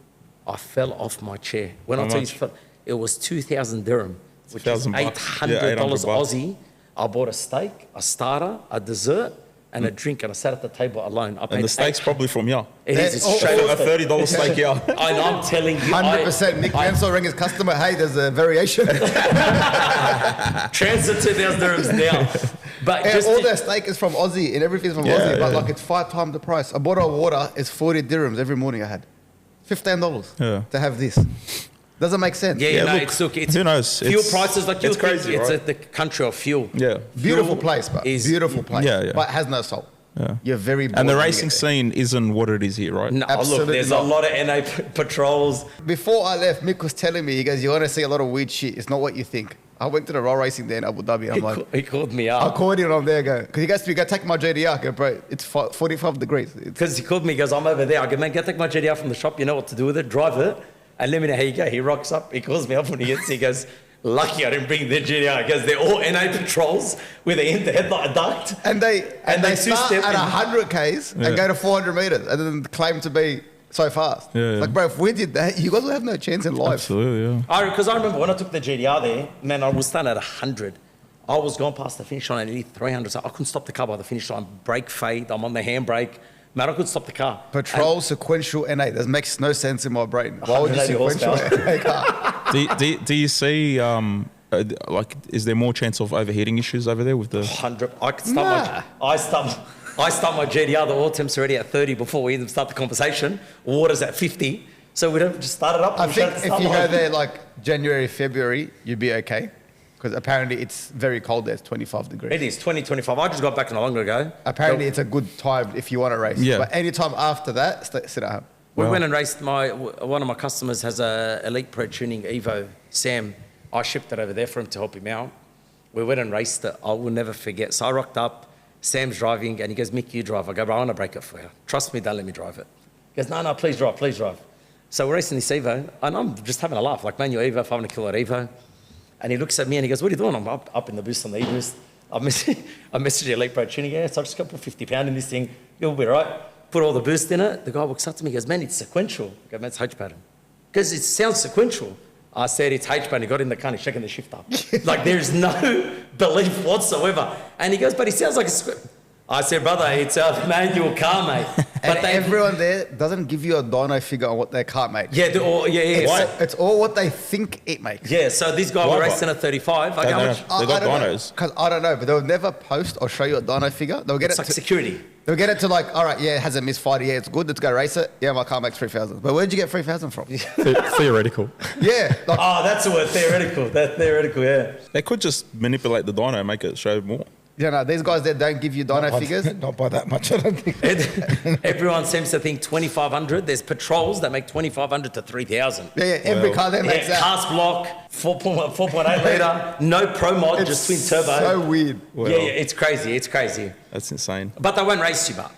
I fell off my chair. When I tell you, it was 2,000 dirham, which is $800 Aussie. I bought a steak, a starter, a dessert, and a drink, and I sat at the table alone. I paid And the steak's probably from you. It is. It's straight A off the- $30 steak, yeah. And I'm telling you, 100%. Nick Mansell rang his customer, hey, there's a variation. transfer 2,000 dirhams now. But And just all their steak is from Aussie and everything's from Aussie, but yeah. like it's 5 times the price. A bottle of water is 40 dirhams every morning I had. $15 to have this. Doesn't make sense. it's who knows? Fuel prices like it's crazy, it's right? the country of fuel. Yeah. Beautiful Fuel place, but is- beautiful place. Yeah, yeah. But it has no soul. Yeah. You're very bored And the when you racing get there. scene isn't what it is here, right? No, look, Absolutely there's not. a lot of NA patrols. Before I left, Mick was telling me, he goes, you're going to see a lot of weird shit. It's not what you think. I went to the raw racing there in Abu Dhabi. I'm like, He called me I up called him and I'm there going, because he goes to me, go take my JDR. I go, bro, it's 45 degrees. because he called me. He goes, I'm over there. I go, man, go take my JDR from the shop. You know what to do with it. Drive it, and let me know how you go. He rocks up. He calls me up when he gets. He goes, lucky I didn't bring the JDR. He goes, they're all NA patrols where they hit the headlight duct. And they start two-step at and- 100 Ks and go to 400 meters and then claim to be so fast. Yeah. Like, bro, if we did that, you guys would have no chance in life. Absolutely, yeah. Because I remember when I took the GDR there, man, I was starting at 100. I was going past the finish line at nearly 300. So I couldn't stop the car by the finish line. Brake fade. I'm on the handbrake. Man, I couldn't stop the car. Patrol, sequential, NA. That makes no sense in my brain. Why would you 180 sequential horsepower. NA car? do you see, like, is there more chance of overheating issues over there with the... 100. I could start I start my GDR. The oil temp's already at 30 before we even start the conversation. Water's at 50. So we don't just start it up. I and think shut it if up you like- go there like January, February, you'd be okay. Because apparently it's very cold there. It's 25 degrees. It is 2025. I just got back not long ago. Apparently it's a good time if you want to race. Yeah. But any time after that, sit at home. We went and raced. One of my customers has a Elite Pro Tuning Evo, Sam. I shipped it over there for him to help him out. We went and raced it. I will never forget. So I rocked up. Sam's driving, and he goes, Mick, you drive. I go, bro, I want to break it for you. Trust me, don't let me drive it. He goes, no, please drive, please drive. So we're racing this Evo, and I'm just having a laugh, like manual Evo, 500 kilo Evo. And he looks at me and he goes, what are you doing? I'm up in the boost on the E-boost. I messaged the Elite Pro Tuning, so I just got to put £50 in this thing. You'll be right. Put all the boost in it. The guy walks up to me, he goes, man, it's sequential. I go, man, it's H pattern. Because it sounds sequential. I said, it's H pattern. He got in the car and he's checking the shift up. Like, there's no belief whatsoever. And he goes, but he sounds like a I said, brother, it's a manual car, mate. But everyone there doesn't give you a dyno figure on what their car makes. Yeah, It's all what they think it makes. Yeah, so this guy was racing a 35. They got dynos. Because I don't know, but they'll never post or show you a dyno figure. They'll get It's like security. They'll get it to like, all right, yeah, it hasn't misfired. Yeah, it's good. Let's go race it. Yeah, my car makes 3,000. But where'd you get 3,000 from? Theoretical. Yeah. Like, That's the word, theoretical. That's theoretical, yeah. They could just manipulate the dyno and make it show more. you know, these guys there don't give you dyno figures. Not by that much, I don't think. Everyone seems to think 2,500. There's patrols that make 2,500 to 3,000. Yeah, every car there makes that. Cast block, 4.8 litre, no pro mod, just twin turbo. So weird. Yeah, it's crazy. It's crazy. That's insane. But they won't race you, but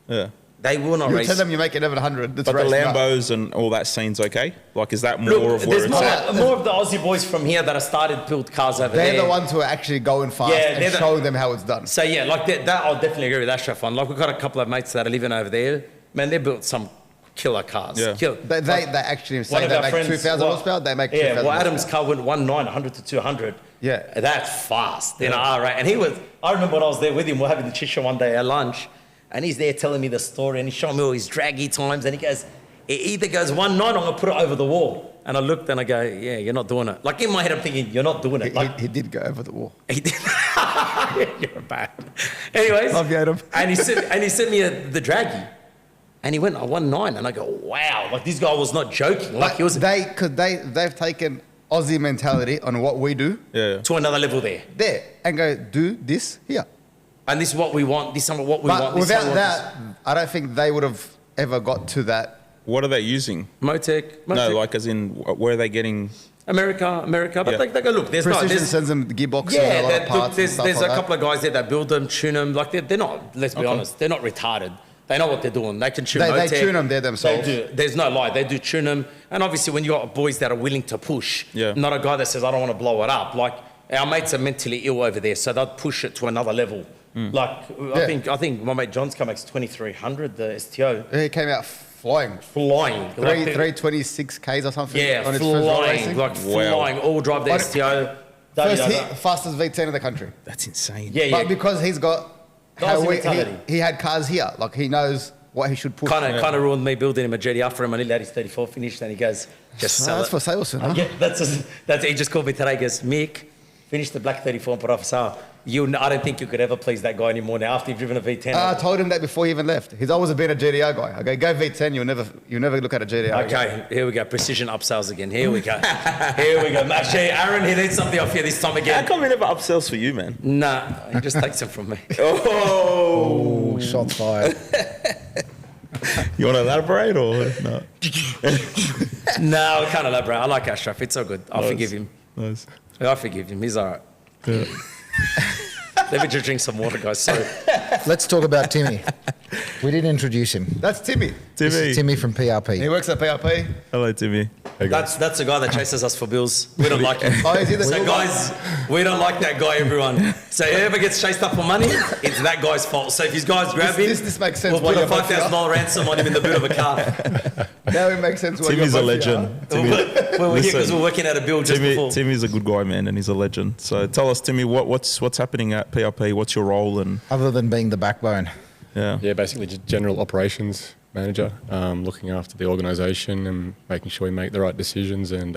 Yeah. they will not You race tell you. them you make it over 100. But the Lambos and all that scene's okay? Like, is that more Look, of where there's it's more, at? more of the Aussie boys from here that have started build cars over there. They're the ones who are actually going fast Yeah, and showing them how it's done. So yeah, like that I'll definitely agree with Ashraf on. Like we've got a couple of mates that are living over there. Man, they built some killer cars. Yeah. They actually One say of they our make friends- 2,000 horsepower. They make 2,000 well, Adam's horsepower. car went 100 to 200. Yeah. That's fast. You know, all right. And I remember when I was there with him, we're having the chisha one day at lunch, and he's there telling me the story, and he's showing me all his draggy times, and he goes, it either goes 1.9, I'm going to put it over the wall. And I looked and I go, yeah, you're not doing it. Like in my head, I'm thinking, you're not doing it. Like, He did go over the wall. he did. You're bad. Anyways. Love you, Adam. And he sent me the draggy. And he went 1.9, and I go, wow, like this guy was not joking. Like he was They've taken Aussie mentality on what we do Yeah. to another level there. there and go, do this here. And this is what we want, this is what we But want. This is without what that, I don't think they would have ever got to that. What are they using? Motec. No, like as in, where are they getting? America. But Yeah. they go, look, there's not. Precision There's, sends them gearboxes yeah, and a lot of look, parts. there's and stuff a like couple of guys there that build them, tune them. Like they're not, let's be honest, they're not retarded. They know what they're doing. They can tune Motec. They tune them there themselves. They do. There's no lie. They do tune them. And obviously when you got boys that are willing to push, Yeah. not a guy that says, I don't want to blow it up. Like our mates are mentally ill over there, so they'll push it to another level. Like I think my mate John's car makes 2,300, the STO. He came out flying. Flying. Like, 326 Ks or something. yeah, on his first road flying. racing. Like flying. All drive the But- STO. First hit, fastest V10 in the country. That's insane. Yeah, But yeah. because he's got Guys in mentality. he had cars here, like he knows what he should push. Kind of ruined me building him a GDR for him. I nearly had his 34 finished, and he goes, just sell That's it. for sale soon, huh? Yeah, that's he just called me today. He goes, Mick, finish the black 34 and put off for sale. I don't think you could ever please that guy anymore now after you've driven a V10. I told him that before he even left. He's always been a GDR guy. Okay, go V10, you'll never look at a GDR. Okay, here we go. Precision upsells again. Here we go. Actually, Aaron, he needs something off here this time How again. come he never upsells for you, man? Nah, he just takes them from me. Oh, Oh, shots fired. you want to elaborate or no? No, I can't elaborate. I like Ashraf. It's so good. I'll forgive him. Nice. I forgive him. He's all right. Let me just drink some water, guys. Sorry. Let's talk about Timmy. We didn't introduce him. That's Timmy. This is Timmy from He PRP. works at PRP. Hello, Timmy. That's the guy that chases us for bills. We don't like him. Oh, is he the So cool guy? guys, we don't like that guy, everyone. So whoever gets chased up for money, it's that guy's fault. So if you guys grab him, This makes sense we'll why put a you're both here. $5,000 ransom on him in the boot of a car. Now it makes sense. why Timmy's you're a both here, huh? legend. Timmy, We're here because listen, we're working out a bill just before. Timmy's a good guy, man, and he's a legend. So tell us, Timmy, what's happening at PRP? What's your role? And Other than being the backbone. Yeah, basically just general operations manager, looking after the organisation and making sure we make the right decisions and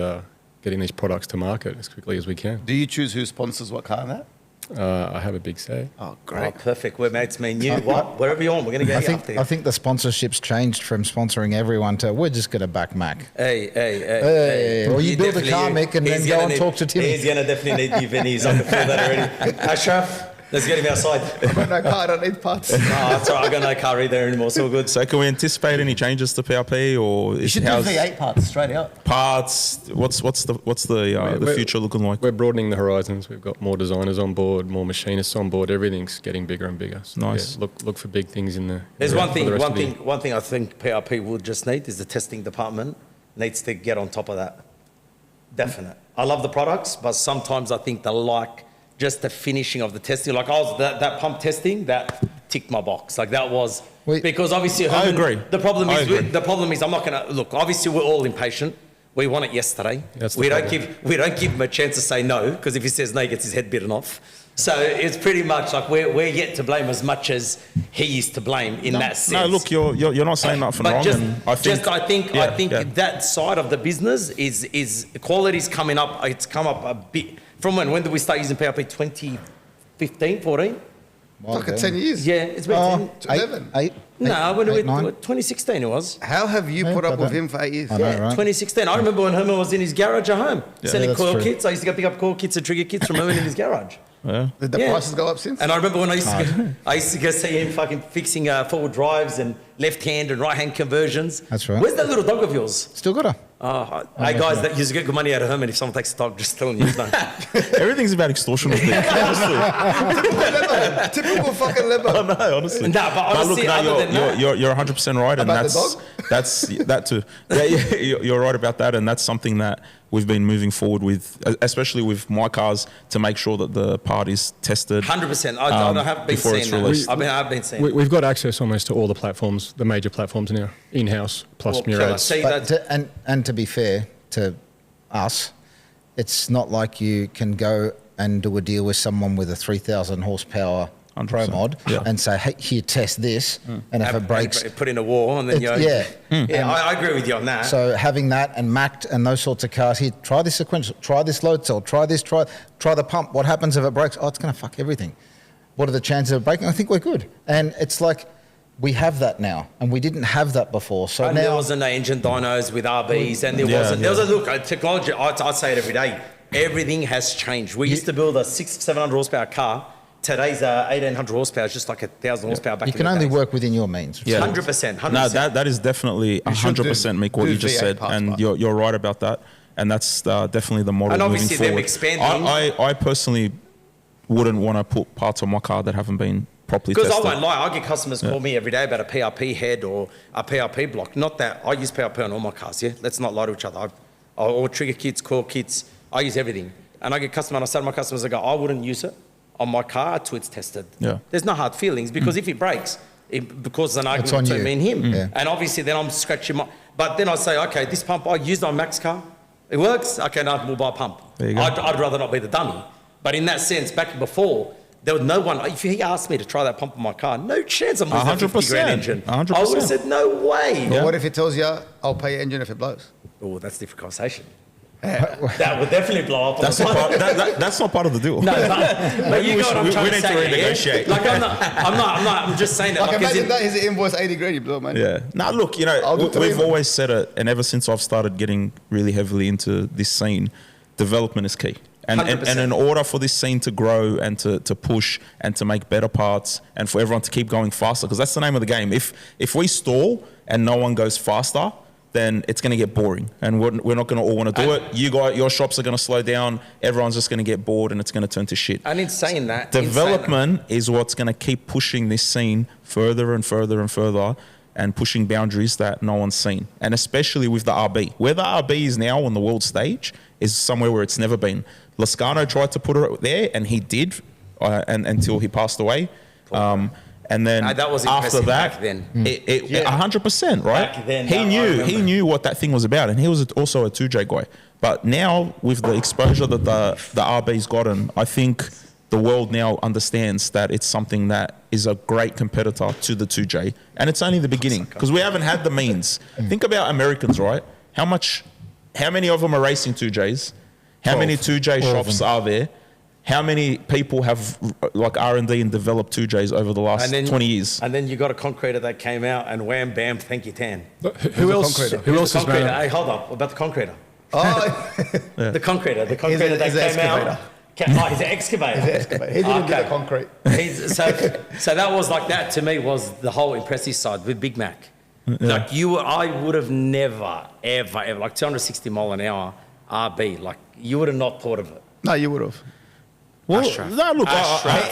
getting these products to market as quickly as we can. Do you choose who sponsors what car and that? I have a big say. Oh, Oh, perfect. We're mates, me and you. What? Wherever you want, we're going to I get you up there. think the sponsorships changed from sponsoring everyone to we're just going to back Mac. Hey. Well, you build a definitely- car, Mick, and then he's go gonna and need- talk to Timmy. He's going to definitely need you, Vinny's. I can feel that already. Ashraf, let's get him outside. I've got no car, I don't need parts. No, that's all right. I got no car either anymore. So good. so, can we anticipate any changes to PRP, or You should do V8 parts straight out. parts? What's the future looking like? We're broadening the horizons. We've got more designers on board, more machinists on board. Everything's getting bigger and bigger. So, Nice. yeah, look for big things in the. There's for one the thing. rest of the year. One thing I think PRP will just need is the testing department needs to get on top of that. Definite. I love the products, but sometimes I think they like just the finishing of the testing. Like I was that pump testing, that ticked my box. Like that was because obviously I agree. The problem is I'm not going to look. Obviously, we're all impatient. We want it yesterday. We don't give him a chance to say no, because if he says no, he gets his head bitten off. So it's pretty much like we're yet to blame as much as he is to blame in that sense. No, look, you're not saying nothing wrong. I think that side of the business is quality's coming up. It's come up a bit from when did we start using PRP? 2015, 14? Like 10 years. Yeah, it's been 11. 8? No, when 9? 2016 it was. How have you put up with him for 8 years? I know, Yeah, right? 2016. I remember when Herman was in his garage at home, sending that's coil true. kits. I used to go pick up coil kits and trigger kits from Herman in his garage. Did the prices go up since? And I remember when I used to go see him fucking fixing forward drives and left hand and right hand conversions. That's right. Where's that little dog of yours? Still got her. Hey guys, that you get good money out of Herman if someone takes a dog. Just telling you. No. everything's about extortion with Mick. Honestly. Typical fucking leather. I know, honestly. No, but honestly, you're 100% right, and About that's that too. Yeah, you're right about that, and that's something that we've been moving forward with, especially with my cars, to make sure that the part is tested. 100%. I have been before it's seeing released. that. I've been seeing. We've got access almost to all the platforms, the major platforms now, in-house plus Murad. And to be fair to us, it's not like you can go and do a deal with someone with a 3,000 horsepower Pro 100%. mod and say, hey, here, test this, and if it breaks... Put in a wall and then I agree with you on that. So having that and Macked and those sorts of cars, here, try this sequential, try this load cell, try this, try the pump. What happens if it breaks? Oh, it's going to fuck everything. What are the chances of breaking? I think we're good. And it's like, we have that now, and we didn't have that before. So and now there wasn't engine dynos with RBs, and there was technology. I say it every day. Everything has changed. We used to build a 600-700 horsepower car. Today's 1,800 horsepower is just like 1,000 horsepower back in the You can only days. work within your means. Yeah. 100%. No, that is definitely 100% Mick, what you just said, and you're right about that, and that's definitely the model and moving obviously forward. them expanding. I personally wouldn't want to put parts on my car that haven't been properly Because tested. I won't lie, I get customers call me every day about a PRP head or a PRP block. Not that I use PRP on all my cars, yeah? Let's not lie to each other. Or trigger kits, coil kits, I use everything. And I get customers, and I say to my customers, I go, I wouldn't use it on my car until it's tested. Yeah. There's no hard feelings, because if it breaks, it causes an argument on between you. me and him. Yeah. And obviously then I'm scratching my... But then I say, okay, this pump I used on Mac's car, it works, okay, now we'll buy a pump. There you go. I'd rather not be the dummy. But in that sense, back before, there was no one, if he asked me to try that pump on my car, no chance I'm losing a 50 grand engine. 100%. I would have said, no way. But what if he tells you, I'll pay your engine if it blows? Oh, that's a different conversation. That would definitely blow up. That's not part of the deal. No, but you know what I'm trying to say. We need to renegotiate. Yeah? Like I'm just saying that. Like Like, imagine that, his invoice 80 grand, you blow, man. Yeah. Now, look, you know, we've always said it, and ever since I've started getting really heavily into this scene, development is key. And in order for this scene to grow and to push and to make better parts and for everyone to keep going faster, because that's the name of the game. If we stall and no one goes faster, then it's going to get boring, and we're not going to all want to do it. Your shops are going to slow down. Everyone's just going to get bored, and it's going to turn to shit. And in saying that, development is what's going to keep pushing this scene further and further and further, and pushing boundaries that no one's seen. And especially with the RB, where the RB is now on the world stage is somewhere where it's never been. Lascano tried to put it there, and he did, and until he passed away. And then that was after that, back then. 100%, right? Back then, he knew what that thing was about, and he was also a 2J guy. But now, with the exposure that the RB's gotten, I think the world now understands that it's something that is a great competitor to the 2J, and it's only the beginning, because we haven't had the means. Think about Americans, right? How many of them are racing 2Js? How many 2J shops are there? How many people have like R&D and developed 2Js over the last 20 years? And then you got a concreter that came out, and wham, bam, thank you, Tan. Who else is concreter? Hey, hold up. What about the concreter? Oh, The concreter that came out. He's an excavator. He didn't do the concrete. So that was like, that to me was the whole impressive side with Big Mac. Like I would have never, ever, like 260 mile an hour RB, like you would have not thought of it. No, you would have. Well, Ashraf. no, look,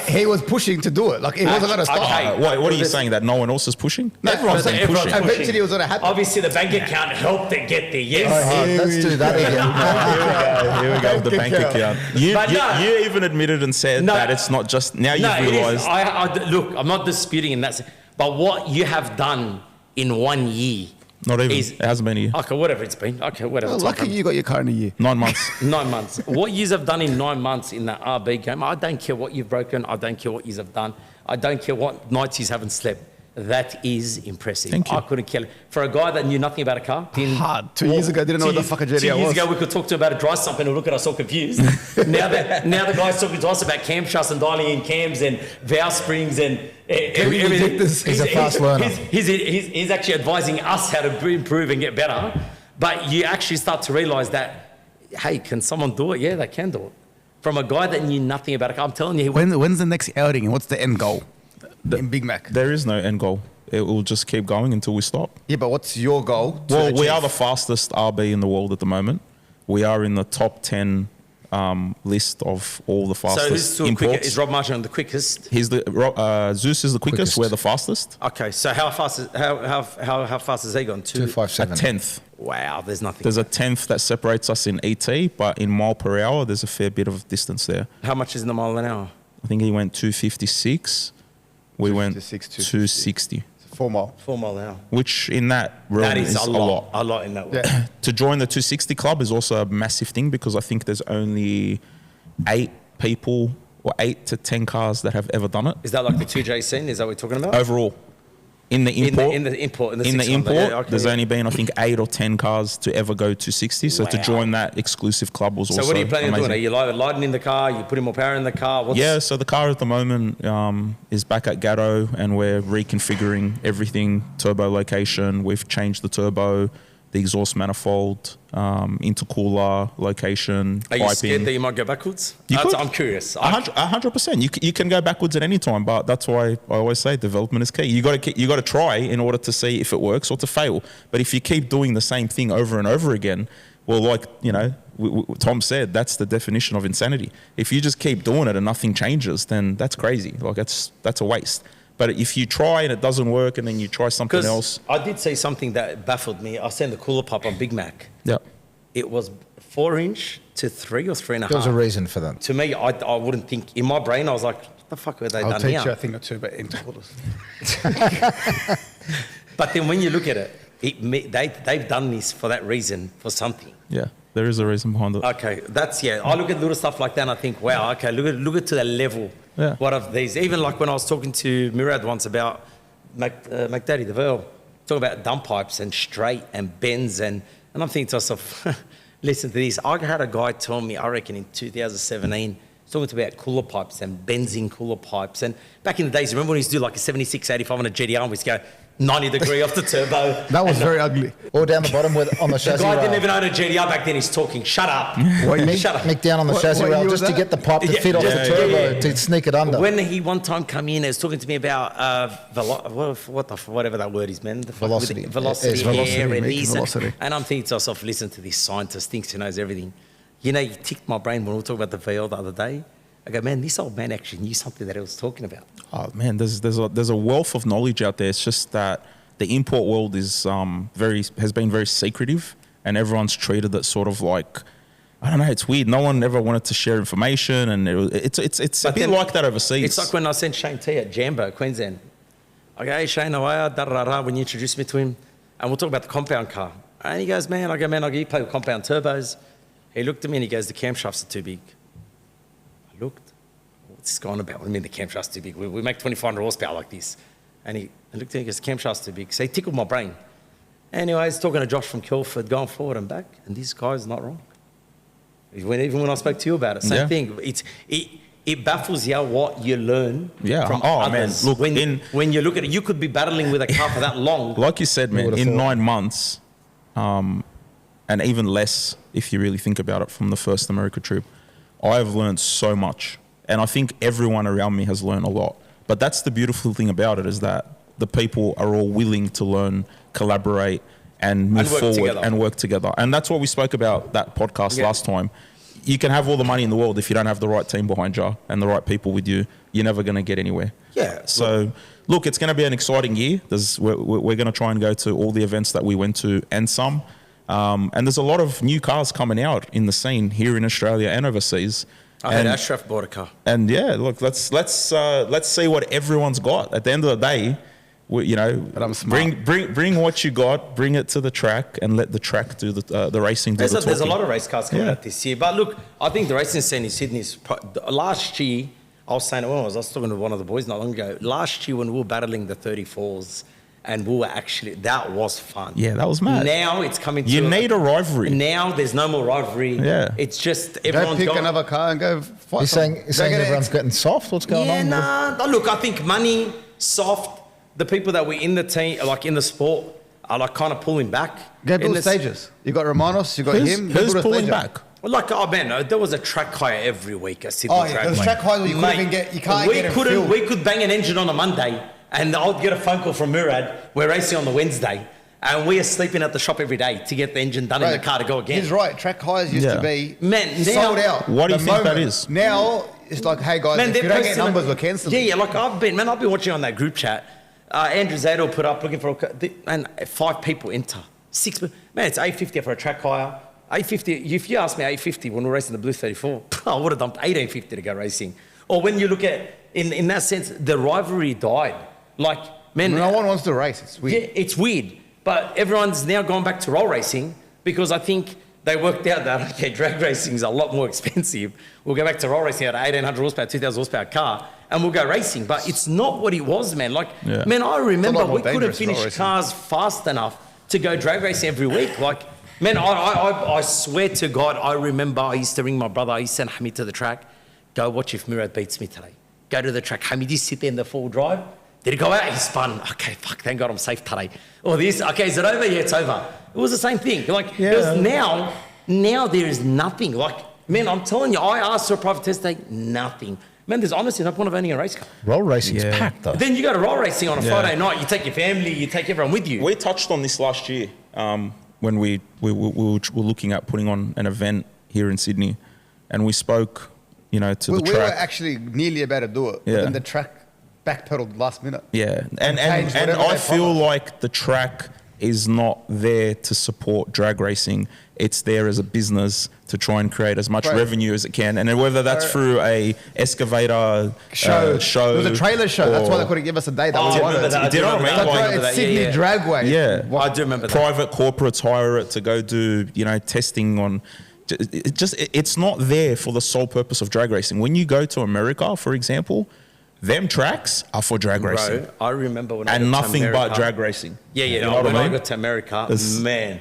He was pushing to do it. Like, he wasn't going to stop. Okay. what are you saying, that no one else is pushing? No, Everyone's been everyone's pushing. pushing. Eventually, it was going to happen. Obviously, the bank account helped it get there. Yes. Let's do that again. Here we go with the bank account. But no. You even admitted and said No. that it's not just, now No, you've it is. realised. Look, I'm not disputing in that sense. But what you have done in 1 year. Not even, Is- it hasn't been a year. Okay, whatever it's been. Okay, whatever. Well, time lucky frame. you got your car in a year. 9 months. 9 months. What yous have done in 9 months in that RB game, I don't care what you've broken. I don't care what yous have done. I don't care what nights yous haven't slept. That is impressive. Thank you. I couldn't care. For a guy that knew nothing about a car. Hard. 2 years ago, didn't know what the fuck a GTR 2 years was. ago, we could talk to him about a dry sump and he'll look at us all confused. now the guy's talking to us about camshafts and dialing in cams and valve springs and everything. He's a fast learner. He's actually advising us how to improve and get better. But you actually start to realise that, hey, can someone do it? Yeah, they can do it. From a guy that knew nothing about a car, I'm telling you, When's the next outing and what's the end goal in Big Mac? There is no end goal. It will just keep going until we stop. Yeah, but what's your goal? to Well, we achieve? are the fastest RB in the world at the moment. We are in the top 10 list of all the so fastest who's still quicker? imports. Is Rob Martin the quickest? He's the Zeus is the quickest. Quickest. We're the fastest. Okay, so how fast has he gone? A 257. tenth. Wow, there's nothing. There's a tenth that separates us in ET, but in mile per hour, there's a fair bit of distance there. How much is in the mile an hour? I think he went 256. We went 256, 260, 4 mile. 4 mile an hour. which in that realm That is a lot. A lot in that way. Yeah. To join the 260 club is also a massive thing because I think there's only 8 people or 8 to 10 cars that have ever done it Is that like the 2J scene? Is that what we're talking about? overall. In the import, In the import. In the, in the 600, import, yeah, okay, there's yeah. only been I think 8 or 10 cars to ever go 260. So to Wow. join that exclusive club was So also what are you planning on doing? amazing. Are you lighting in the car? You putting more power in the car? What's, Yeah, so the car at the moment is back at Gatto and we're reconfiguring everything, turbo location. We've changed the turbo, the exhaust manifold, intercooler location, Are you piping. scared that you might go backwards? You could. I'm curious. 100%. You can go backwards at any time, but that's why I always say development is key. You got to try in order to see if it works or to fail. But if you keep doing the same thing over and over again, well, like Tom said, that's the definition of insanity. If you just keep doing it and nothing changes, then that's crazy. Like that's a waste. But if you try and it doesn't work, and then you try something else, I did say something that baffled me. I sent the cooler pipe on Big Mac. yeah. It was 4-inch to 3 or 3.5. There was a reason for that. To me, I wouldn't think. In my brain, I was like, what the fuck were they I'll done teach here? you a thing or two about intercoolers. But then when you look at it, they've done this for that reason, for something. Yeah, there is a reason behind it. Okay, I look at little stuff like that and I think, wow, okay, look at to the level. Yeah. What of these? Even like when I was talking to Murad once about McDaddy, the Verl, talking about dump pipes and straight and bends and I'm thinking to myself, listen to this. I had a guy tell me, I reckon in 2017, talking about cooler pipes and benzing cooler pipes. And back in the days, remember when he used to do like a 76, 85 on a GTR and we used to go 90 degree off the turbo. That was very ugly. Or down the bottom on the The chassis guy didn't rail. even own a GTR back then. He's talking. Shut up. Shut up. Mick down on the What- chassis what rail year just was to that? get the pipe to Yeah, fit off the yeah, turbo yeah. to sneak it under. When he one time come in, he was talking to me about whatever that word is, man. The fuck with Velocity. it. Velocity, It's velocity, air, and Mick, these. velocity. And I'm thinking to myself, listen to this scientist, thinks he knows everything. You know, you ticked my brain when we were talking about the VL the other day. I go, man, this old man actually knew something that he was talking about. Oh man, there's a wealth of knowledge out there. It's just that the import world is has been very secretive, and everyone's treated it sort of like, I don't know. It's weird. No one ever wanted to share information, and it's a But bit then like that overseas. It's like when I sent Shane T at Jambo, Queensland. I go, hey Shane, how are you? Da-da-da-da, when you introduced me to him, and we'll talk about the compound car. And he goes, man, you play with compound turbos. He looked at me and he goes, the camshafts are too big. I looked, what's this going about? What do you mean the camshaft's too big? We make 2,500 horsepower like this. And he looked at me and goes, the camshaft's too big. So he tickled my brain. Anyways, talking to Josh from Kilford, going forward and back, and this guy's not wrong. Even when I spoke to you about it, same Yeah. thing. It baffles you what you learn Yeah. from Oh, man. others. Look, when you look at it, you could be battling with a car for that long. like you said, man, would've in thought. 9 months, and even less if you really think about it from the first America trip, I've learned so much. And I think everyone around me has learned a lot. But that's the beautiful thing about it, is that the people are all willing to learn, collaborate, and move work forward together. and work together. And that's what we spoke about that podcast Yeah. last time. you can have all the money in the world if you don't have the right team behind you and the right people with you, you're never going to get anywhere. Yeah. So, look, it's going to be an exciting year. We're going to try and go to all the events that we went to and some. And there's a lot of new cars coming out in the scene here in Australia and overseas. I heard Ashraf bought a car. And yeah, look, let's see what everyone's got. At the end of the day, But I'm smart. bring what you got, bring it to the track, and let the track do the racing. There's a lot of race cars coming out this year. But look, I think the racing scene in Sydney is last year. I was saying it when I was talking to one of the boys not long ago. Last year when we were battling the 34s, and we were actually, that was fun. Yeah, that was mad. Now it's coming to... You need a rivalry. Now there's no more rivalry. Yeah. It's just Go everyone's pick got... another car and go fight. You're saying everyone's getting soft? What's going on? No, look, I think money, soft, the people that were in the team, like in the sport, are like kind of pulling back. Go build stages. You got Romanos, you got him. Who's build a pulling stage up. back? Well, like, oh man, there was a track hire every week at Sydney track. There was track hire where you couldn't even get, you can't get it filled. We could bang an engine on a Monday, and I'd get a phone call from Murad. We're racing on the Wednesday, and we are sleeping at the shop every day to get the engine done in the car to go again. He's right. Track hires used to be sold out. What do you think that is? Now it's like, hey guys, if you don't get numbers, we're cancelling. Yeah, like I've been watching on that group chat. Andrew Zadel put up looking for and 5 people enter. 6, man, it's $850 for a track hire. $850. If you asked me $850 when we were racing the Blue 34, I would have dumped $1850 to go racing. Or when you look at in that sense, the rivalry died. Like, man, no one wants to race. It's weird. Yeah, it's weird. But everyone's now gone back to roll racing because I think they worked out that, okay, drag racing is a lot more expensive. We'll go back to roll racing at an 1,800 horsepower, 2,000 horsepower car, and we'll go racing. But it's not what it was, man. Like, man, I remember we couldn't finish cars fast enough to go drag racing every week. Like, man, I swear to God, I remember I used to ring my brother. I used to send Hamid to the track. Go watch if Murad beats me today. Go to the track. Hamid, you sit there in the full drive. Did it go out? He spun. Okay, fuck, thank God I'm safe today. Or this, okay, is it over? Yeah, it's over. It was the same thing. Like, now there is nothing. Like, man, I'm telling you, I asked for a private test day, nothing. Man, there's honestly no point of owning a race car. Roll racing's packed, though. Then you go to roll racing on a Friday night. You take your family, you take everyone with you. We touched on this last year when we were looking at putting on an event here in Sydney, and we spoke, to the track. We were actually nearly about to do it, but then the track backpedaled last minute. Yeah, and I feel like the track is not there to support drag racing. It's there as a business to try and create as much revenue as it can, and whether that's through a excavator show. It was a trailer show. That's why they couldn't give us a date. Do you know what I mean? It's Sydney Dragway. Yeah, I do remember that. Private corporates hire it to go do testing on. It's not there for the sole purpose of drag racing. When you go to America, for example, them tracks are for drag racing. Bro, I remember when I got and nothing to America, but drag racing. Yeah. You know when what I I mean? got to America, man,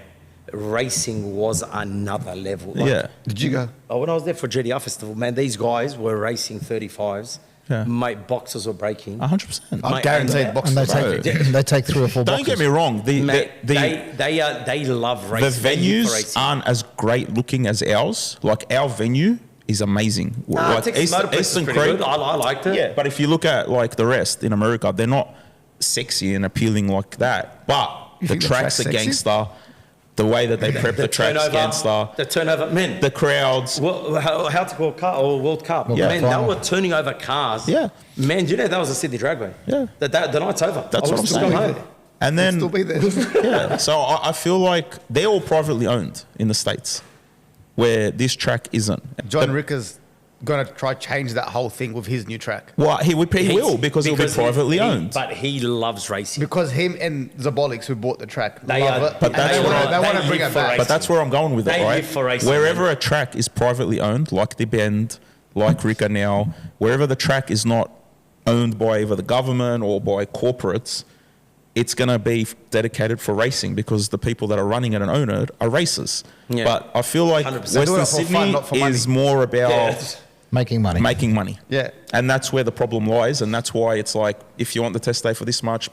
racing was another level. Yeah. Did you go? When I was there for GDR Festival, man, these guys were racing 35s. Yeah. Mate, boxes were breaking. 100%. I guarantee boxes. And they take 3 or 4 boxes. Don't get me wrong. They love racing. The venues aren't as great looking as ours. Like, our venue is amazing. Like Eastern Creek, I liked it. Yeah, but if you look at like the rest in America, they're not sexy and appealing like that. But the tracks are gangster. The way that they prep the tracks gangster. The turnover, man. The crowds. Well, how to call car or World Cup? Yeah. Man, they were turning over cars. Yeah. Man, do you know that was a Sydney Dragway? Yeah. The night's over. That's what I'm saying. And then Still be there. yeah. So I feel like they're all privately owned in the States, where this track isn't. John Ricker's going to try change that whole thing with his new track. Well, he will because it'll be privately owned. But he loves racing. Because him and Zabolics, who bought the track, They love are- it. But that's they want to bring live it for back. racing. But that's where I'm going with They it, right? live for racing, Wherever a track is privately owned, like the Bend, like Rika now, wherever the track is not owned by either the government or by corporates, it's going to be dedicated for racing because the people that are running it and own it are racers. Yeah. But I feel like 100%. Western Do it for Sydney fun, not for money. is more about Making money. making money. Yeah. And that's where the problem lies. And that's why it's like, if you want the test day for this much,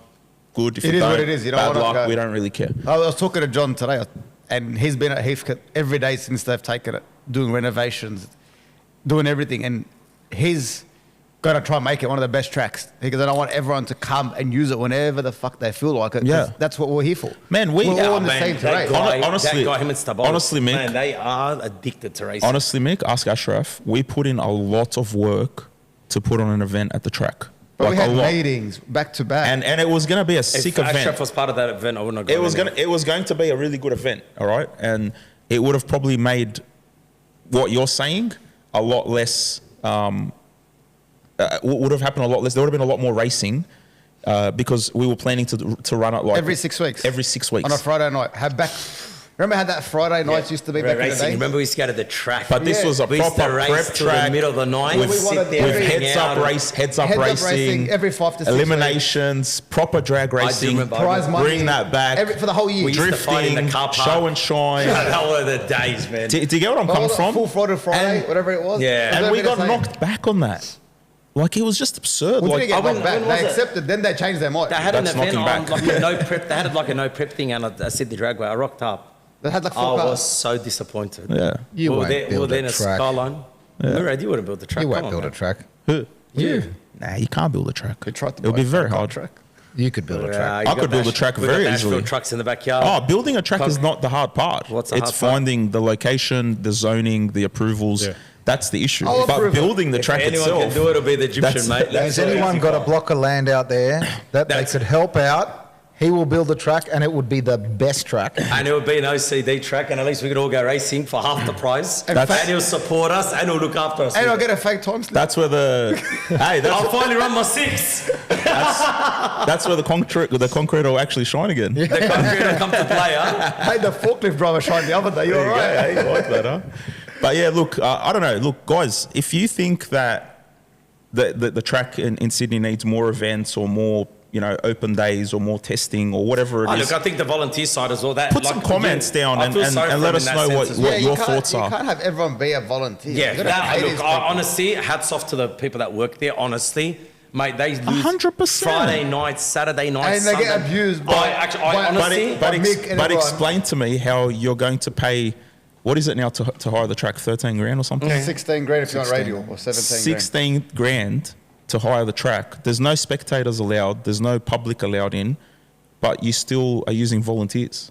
good. If It you is don't, what it is. You don't bad want to luck, go. we don't really care. I was talking to John today, and he's been at Heathcote every day since they've taken it, doing renovations, doing everything. And his Gonna try and make it one of the best tracks because I don't want everyone to come and use it whenever the fuck they feel like it. 'Cause Yeah. that's what we're here for. Man, we're all in the same terrain. Honestly, him and Stabile, honestly, Mick, man, they are addicted to racing. Honestly, Mick, ask Ashraf. We put in a lot of work to put on an event at the track. But we had a lot. meetings back to back. And it was going to be a if sick Ashraf event. was part of that event, I wouldn't have gone. It was going to be a really good event, all right? And it would have probably made what you're saying a lot less. Would have happened a lot less. There would have been a lot more racing because we were planning to run it like every 6 weeks. Every 6 weeks on a Friday night. Remember how that Friday nights used to be back in the racing. day? Remember we used to go to the track. But this was a we used to proper race prep till track the middle of the night. with, We'd sit there with hang heads out. up racing, every 5 to 6 eliminations, proper drag racing, remember. prize money. bring that back For the whole year. We used to fight in the drifting, car park. show and shine. That were the days, man. Do you get what I'm coming from? Full throttle Friday, And- whatever it was. Yeah. And Was we that got the same? knocked back on that. Like, it was just absurd. We Like, didn't get knocked back. when was They it? accepted, then they changed their mind. They had an That's event knocking on back. like a no prep. They had like a no prep thing on a Sydney Dragway. I rocked up. They had like I 4 was cars. so disappointed. yeah. You we were won't there, we were build there a in a track. Skyline. Murad, you wouldn't build the track. You Come won't on, build a man. track. Who? You. Nah, you can't build a track. They tried to It'll buy be a very car hard. track. You could build a track. You I got could build a Ash- track we got very the Ashfield easily. trucks in the backyard. Oh, building a track is not the hard part. What's the It's hard part? finding the location, the zoning, the approvals. Yeah. That's the issue. I'll But approve it. building the If track anyone itself. can do it, it'll be the Egyptian, mate. Has anyone got a block of land out there that they That's- could help out? He will build a track, and it would be the best track. And it would be an OCD track, and at least we could all go racing for half the price. And That's- he'll support us, and he'll look after us. And I'll get a fake time slip. That's where the hey, I'll finally run my 6. that's where the concrete will actually shine again. The concrete will come to play, huh? Hey, the forklift driver shined the other day. You're right. Yeah, you like that, huh? But yeah, look, I don't know. Look, guys, if you think that the track in Sydney needs more events or more, open days or more testing or whatever it is, Look, I think the volunteer side as well. That put some comments down and let us know what You your can't- thoughts are. You can't have everyone be a volunteer. Yeah, You gotta pay these look, people. honestly, hats off to the people that work there. Honestly, mate, they lose 100%. Friday nights, Saturday nights, And they get Sunday. abused by- I honestly, But Mick and But everyone. explain to me how you're going to pay. What is it now to hire the track? 13 grand or something? 16 grand if you're on radial, or 17 grand. 16 grand to hire the track. There's no spectators allowed. There's no public allowed in, but you still are using volunteers.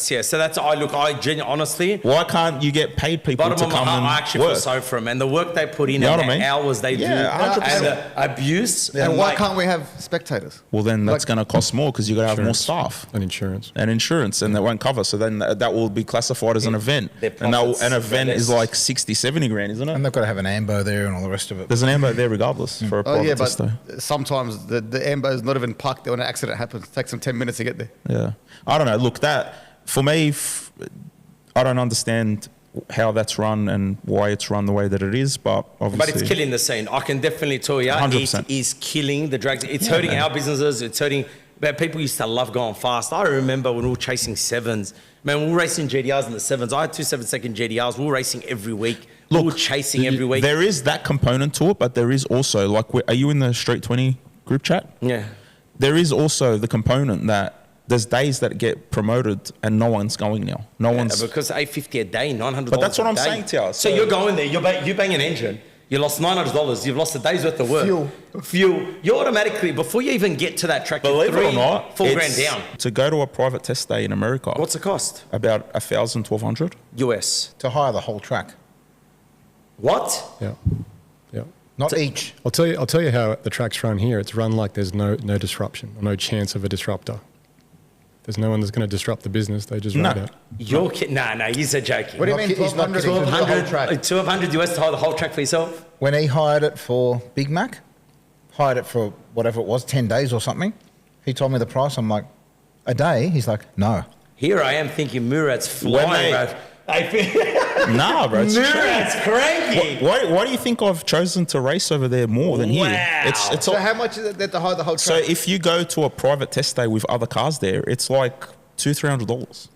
yeah. So that's I genuinely, honestly. Why can't you get paid people Bottom to of my come heart, and I actually work? feel sorry for them and the work they put in You know and what I the mean? hours they Yeah, do 100%. and the abuse. And why like, can't we have spectators? Well, then that's Like- going to cost more because you've got to have more Insurance. staff And insurance. and insurance, and that won't cover. So then that will be classified as an event. their And profits an event is less. like 60, 70 grand, isn't And it? they've got to have an ambo there and all the rest of it. There's an ambo there regardless for a Oh, private yeah, but testo. sometimes the ambo is not even parked there when an accident happens. It takes them 10 minutes to get there. Yeah. I don't know. Look, that, for me, I don't understand how that's run and why it's run the way that it is, but obviously. But it's killing the scene. I can definitely tell you, 100%. it is killing the drags. It's Yeah, hurting man. our businesses. It's hurting. But people used to love going fast. I remember when we were chasing 7s. Man, we were racing GDRs in the 7s. I had 2 7-second GDRs. We were racing every week. We were chasing every week. There is that component to it, but there is also, like, are you in the Street 20 group chat? Yeah. There is also the component that there's days that get promoted and no one's going now. No one's. Because $850 a day, $900 But that's what a I'm day. saying to you. So you're going there, you bang an engine, you lost $900, you've lost a day's worth of work. Fuel. You automatically, before you even get to that track, Believe you're it or not, $4 grand it's- down. to go to a private test day in America, What's the cost? about $1,000, $1,200. US. To hire the whole track, What? Yeah. Yeah. not each. I'll tell you how the track's run here. It's run like there's no disruption or no chance of a disruptor. There's no one that's going to disrupt the business. They just ride out. You're kidding. Nah, you're joking. What do you Not mean ki- he's not 1,200 kidding. for the whole 1200 track? $1,200 US to hire the whole track for yourself? When he hired it for Big Mac, hired it for whatever it was, 10 days or something, he told me the price. I'm like, a day? He's like, no. Here I am thinking Murad's When flying, they- bro. Nah, bro. It's Murad's cheap. cranky. Why do you think I've chosen to race over there more than here? Wow. It's So all, how much is it there to hire the whole so track? if you go to a private test day with other cars there, it's like $200-$300,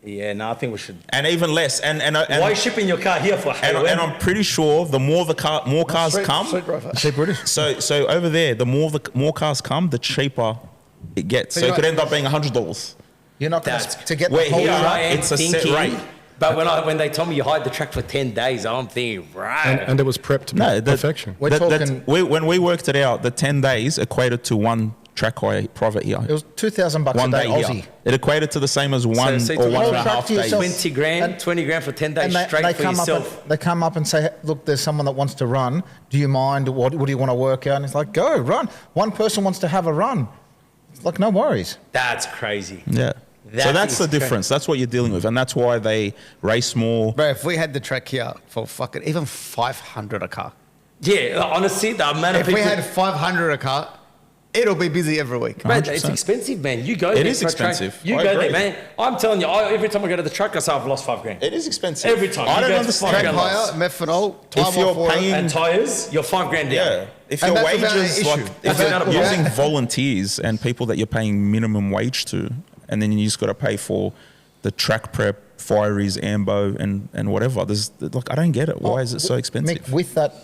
Yeah, no, I think we should. and even less. And Why are you shipping your car here for and I'm pretty sure the more more cars come. Street driver. Is he British? So over there, the more cars come, the cheaper it gets. So you're it could not- end up being $100. You're not going That's- to get the Wait, whole here I track. am it's a set thinking, rate. But when they told me you hide the track for 10 days, I'm thinking, right. And it was prepped to perfection. We're talking. When we worked it out, the 10 days equated to one track hire private here. It was $2,000 a day here. Aussie. It equated to the same as one so or one and a track half to days. yourself. 20 grand, 20 grand for 10 days straight for yourself. They come up and say, look, there's someone that wants to run. Do you mind? What do you want to work out? And it's like, go, run. One person wants to have a run. It's like, no worries. That's crazy. Yeah. So that's the difference. That's what you're dealing with. And that's why they race more. Bro, if we had the track here for fucking even 500 a car. Yeah, honestly, the amount of If people... we had 500 a car, it'll be busy every week. Man, it's expensive, man. You go there. It is for a track, expensive. You I go agree. there, man. I'm telling you, every time I go to the truck, I say I've lost $5,000. It is expensive. Every time. I You don't go to understand. fuck Track loss. hire, methanol, time If you're off for it. paying- And tyres, you're $5,000 down. Yeah. If And your that's without an wages, issue. like, That's if without a you're problem. using volunteers and people that you're paying minimum wage to, and then you just got to pay for the track prep, fireys, ambo, and whatever. There's like, I don't get it. Why is it so expensive? Mick, with that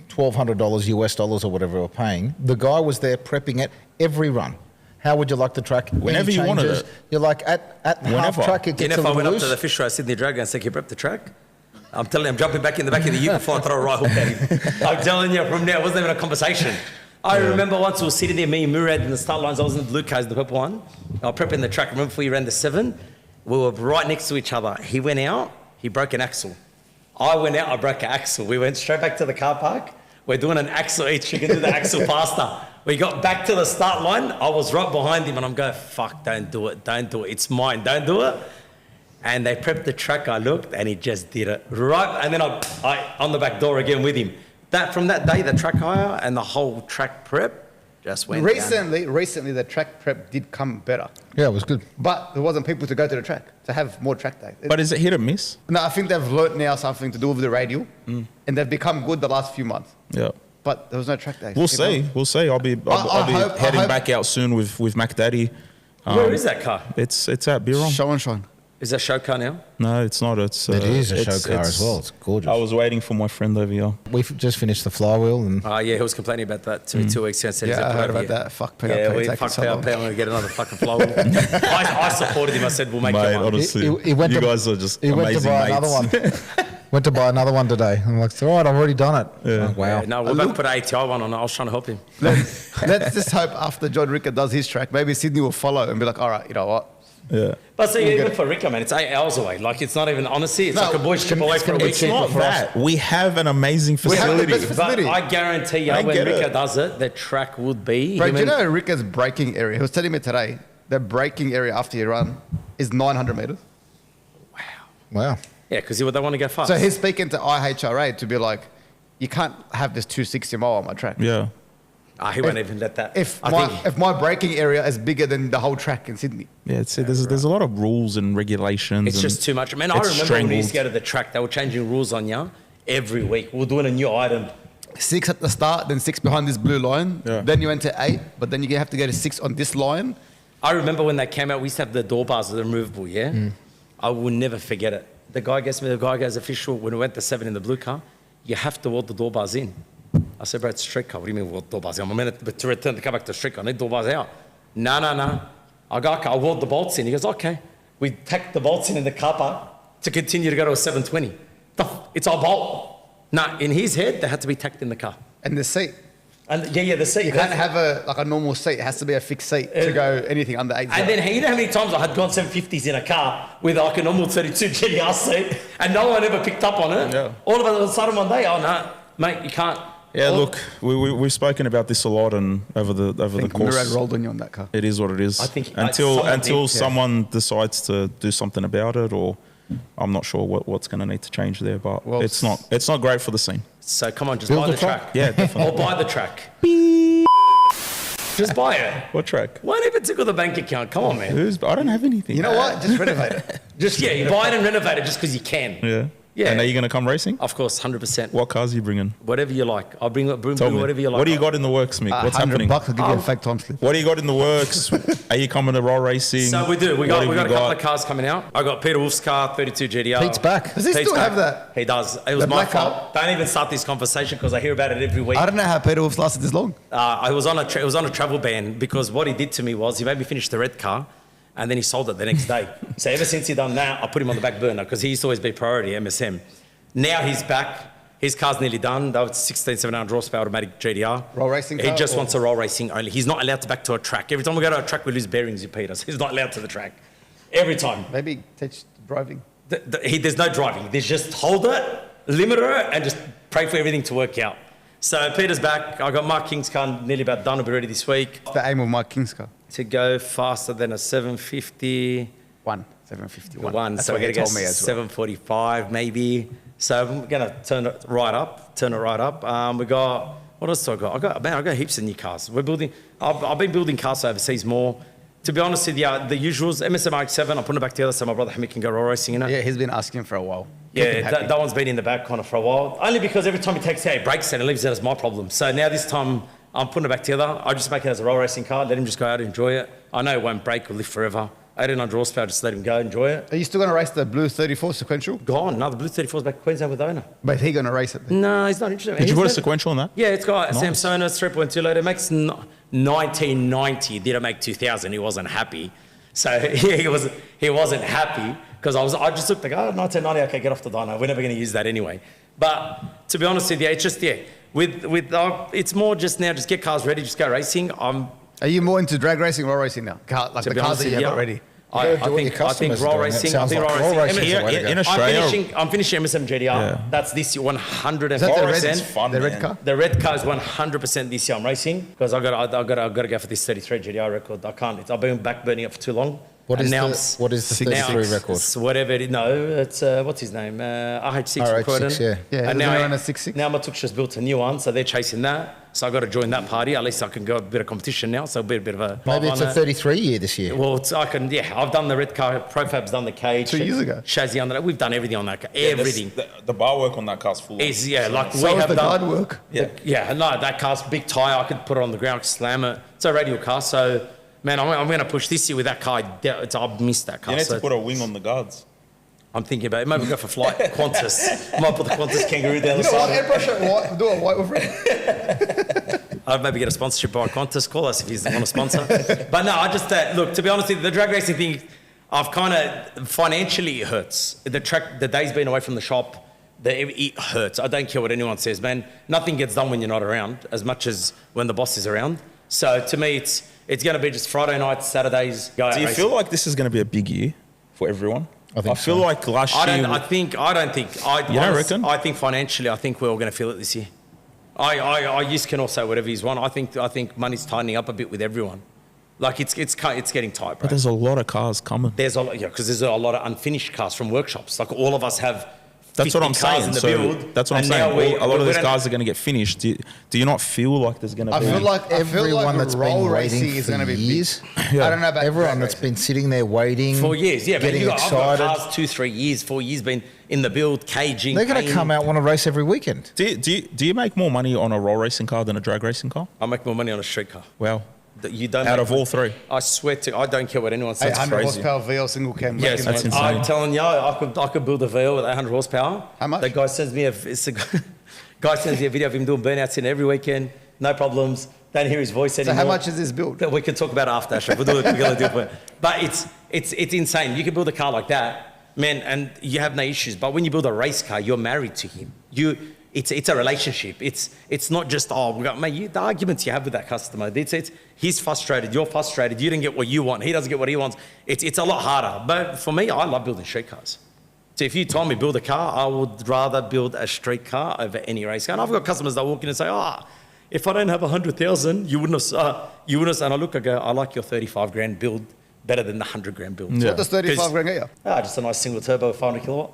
$1,200 US dollars or whatever we're paying, the guy was there prepping it every run. How would you like the track? Whenever Any you wanted changes? it. You're like, at half Whenever. track, it You gets know, a if I went little up to the loose. fish ride, Sydney Dragon, and said, "Can you prep the track?" I'm telling you, I'm jumping back in the back of the ute before I throw a right hook at him. I'm telling you, from there, it wasn't even a conversation. I remember once we were sitting there, me and Murad in the start lines. I was in the blue cars, the purple one. I was prepping the track. Remember before you ran the 7? We were right next to each other. He went out, he broke an axle. I went out, I broke an axle. We went straight back to the car park. We're doing an axle each. You can do the axle faster. We got back to the start line. I was right behind him and I'm going, fuck, don't do it. It's mine, don't do it. And they prepped the track. I looked and he just did it. Right, and then I on the back door again with him. From that day, the track hire and the whole track prep just went down. Recently, the track prep did come better. Yeah, it was good. But there wasn't people to go to the track, to have more track days. But is it hit or miss? No, I think they've learnt now something to do with the radial, and they've become good the last few months. Yeah. But there was no track days. We'll see. We'll see. I'll be I heading hope- back out soon with Mac Daddy. Where is that car? It's at Birong. Show and shine. Is that show car now? No, it's not. It's It is a show car as well. It's gorgeous. I was waiting for my friend over here. We've just finished the flywheel and Oh, yeah, he was complaining about that 2 weeks ago. Said he's Yeah, I up heard over about here. that. Fuck PLP. Yeah, we taking fuck so PLP. long. I'm going to get another fucking flywheel. I supported him. I said, we'll make Mate, you one. honestly, He went you to- guys are just he went to amazing buy mates. another one. Went to buy another one today. I'm like, it's all right, I've already done it. Yeah. Like, wow. Yeah, no, we're about to put an ATI one on. I was trying to help him. Let's just hope after John Ricker does his track, maybe Sydney will follow and be like, all right, you know what? Yeah. But see, even for Rico, man, it's 8 hours away. Like, it's not even, honestly, it's No, like a boys trip away for a gonna be week. It's cheaper not for us. that. We have an amazing We have the facility. best But facility. I guarantee you, I when get Rico it. does it, the track would be... Bro, him do you and- know Ricker's braking area? He was telling me today, the braking area after you run is 900 meters. Wow. Yeah, because they want to go fast. So he's speaking to IHRA to be like, you can't have this 260 mile on my track. Yeah. He won't even let that. If I my, think if my braking area is bigger than the whole track in Sydney. Yeah, there's a lot of rules and regulations. it's and just too much. Man, I it's remember when we used to strangled. go to the track, they were changing rules on you every week. We were doing a new item. 6 at the start, then 6 behind this blue line. Yeah. Then you went to 8, but then you have to go to 6 on this line. I remember when they came out, we used to have the door bars that are removable, yeah? I will never forget it. The guy goes official, when we went to 7 in the blue car, you have to weld the door bars in. I said, bro, it's street car. What do you mean weld door bars in? I'm a minute, but to return to come back to street car, I need door bars out. No. I go, okay, I'll weld the bolts in. He goes, okay. We tacked the bolts in the car park to continue to go to a 720. It's our bolt. No, in his head, they had to be tacked in the car. And the seat. And the seat. You can't have a normal seat. It has to be a fixed seat to go anything under 8. And then, you know how many times I had gone 750s in a car with like a normal 32 GTR seat and no one ever picked up on it? Yeah. All of a sudden one day, oh no, mate, you can't. Yeah, look, we've spoken about this a lot, and over the course, Murad rolled on you on that car. it is what it is. I think- until someone someone decides to do something about it, or I'm not sure what's going to need to change there. But Well, it's not great for the scene. So come on, just Build buy the the track. track. Yeah, definitely. Or buy the track. Just buy it. What track? Why even tickle the bank account? Come on, man. I don't have anything. You know what? Just renovate it. You buy it and renovate it just because you can. Yeah. Yeah. And are you going to come racing? Of course, 100%. What cars are you bringing? Whatever you like. I'll bring Tell me. whatever you like. What do you got in the works, Mick? What's happening? $100, I'll give you a fake time slip. What do you got in the works? Are you coming to roll racing? So we do. We What got have a you couple of cars coming out. I got Peter Wolf's car, 32 GDR. Pete's back. Does he Pete's still have back. that? He does. It was The my black car? fault. Don't even start this conversation because I hear about it every week. I don't know how Peter Wolf's lasted this long. I was on a travel ban because what he did to me was he made me finish the red car, and then he sold it the next day. So ever since he done that, I put him on the back burner because he used to always be priority, MSM. Now he's back. His car's nearly done. That was 1700 horsepower automatic GDR. Roll racing He car just or- wants a roll racing only. He's not allowed to back to a track. Every time we go to a track, we lose bearings, you Peter. So he's not allowed to the track. Every time. Maybe teach driving. There's no driving. There's just hold it, limit it, and just pray for everything to work out. So Peter's back. I got Mark King's car nearly about done. Will be ready this week. It's the aim of my King's car. To go faster than a 750. 751. That's So we're what he going to go told me as well. 745 maybe. So I'm going to turn it right up. We got, what else do I got? I got heaps of new cars. We're building, I've been building cars overseas more. To be honest with you, the usuals, MSM RX-7, I'm putting it back together so my brother Mick can go roll racing in it. Yeah, he's been asking for a while. Keep him Yeah, happy. that one's been in the back corner for a while. Only because every time he takes out, he breaks it and leaves it as my problem. So now this time, I'm putting it back together. I just make it as a roll racing car, let him just go out and enjoy it. I know it won't break or live forever. 1800 horsepower, just let him go, enjoy it. Are you still going to race the blue 34 sequential? Gone. No, the Blue 34's back to Queensland with the owner. But he going to race it then? No, he's not interested. Did you put a sequential on that? Yeah, it's got a Nice. Samsonite 3.2 litre. It makes 1990. Did it make 2000? He wasn't happy. So he wasn't happy because I just looked like, 1990, okay, get off the dyno. We're never going to use that anyway. But to be honest with you, it's just, it's more just now, just get cars ready, just go racing. Are you more into drag racing or roll racing now? Like To the be cars honest that you with have you, already? I gotta do what your think customers are roll doing. It racing. I sounds think like roll roll racing. racing is the way to go. In Australia, I'm finishing MSM GDR. Yeah. That's this year, 100%. Is that the red, It's fun, the red man. car? The red car is 100% this year I'm racing because I've got to go for this 33 GDR record. I can't. I've been back burning it for too long. What And is now the 33 record? It's whatever it is. No, it's what's his name? RH6 RH6, recording. yeah. Yeah, And isn't now it on a 6.6? Now Matuk's just built a new one, so they're chasing that. So I've got to join that party. At least I can go a bit of competition now. So it'll be a bit of a. Maybe it's a 33 year this year. Well, I can. Yeah, I've done the red car. Profab's done the cage. 2 years ago. Shazzy on that. We've done everything on that car. Everything. The bar work on that car's full. Is like So we is have the done. guard work. Yeah, no, that car's big tyre. I could put it on the ground, slam it. It's a radial car, so man, I'm going to push this year with that car. I've missed that car. You need So to put a wing on the guards. I'm thinking about it. Maybe we'll go for flight Qantas. Might put the Qantas kangaroo down the You know what? side. Airbrush it white, do a white with red. I'd maybe get a sponsorship by Qantas. Call us if you want to sponsor. But no, I just look. To be honest with you, the drag racing thing, I've kind of financially it hurts. The day's been away from the shop. It hurts. I don't care what anyone says, man. Nothing gets done when you're not around as much as when the boss is around. So to me, it's going to be just Friday nights, Saturdays. Go out Do you racing. feel like this is going to be a big year for everyone? I think feel so. like last year. I don't think. You don't reckon? I think financially, I think we're all going to feel it this year. I can all say whatever he's want. I think money's tightening up a bit with everyone. Like it's getting tight, bro. But there's a lot of cars coming. There's a lot, because there's a lot of unfinished cars from workshops. Like all of us have. That's what 50 I'm cars saying. in the So build, that's what I'm and now saying. A lot of we these don't- cars are going to get finished. Do you not feel like there's going to I be? feel like Everyone that's roll been racing waiting is for going to be years. big. I don't know about Everyone drag that's racing. been sitting there waiting For years, yeah, man. getting I've got excited. cars 2-3 years, 4 years been in the build, caging. They're going to painting. come out want to race every weekend. Do you make more money on a roll racing car than a drag racing car? I make more money on a street car. Well, You don't. out make of all three. I swear to, I don't care what anyone says. 800 crazy. horsepower VL single cam. Yes, That's insane. I'm telling you, I could build a VL with 800 horsepower. How much? The guy sends me guy sends me a video of him doing burnouts in every weekend, no problems. Don't hear his voice So anymore. how much is this build? We can talk about it after, Ashraf. We're gonna do it. But it's insane. You can build a car like that, man, and you have no issues. But when you build a race car, you're married to him. It's a relationship. It's not just the arguments you have with that customer. He's frustrated, you're frustrated. You didn't get what you want. He doesn't get what he wants. It's a lot harder. But for me, I love building street cars. So if you told me build a car, I would rather build a street car over any race car. And I've got customers that walk in and say, if I don't have 100,000, you wouldn't have. And I go, I like your 35 grand build better than the 100 grand build. Yeah. What does 35 grand get you? Just a nice single turbo with 500 kilowatt.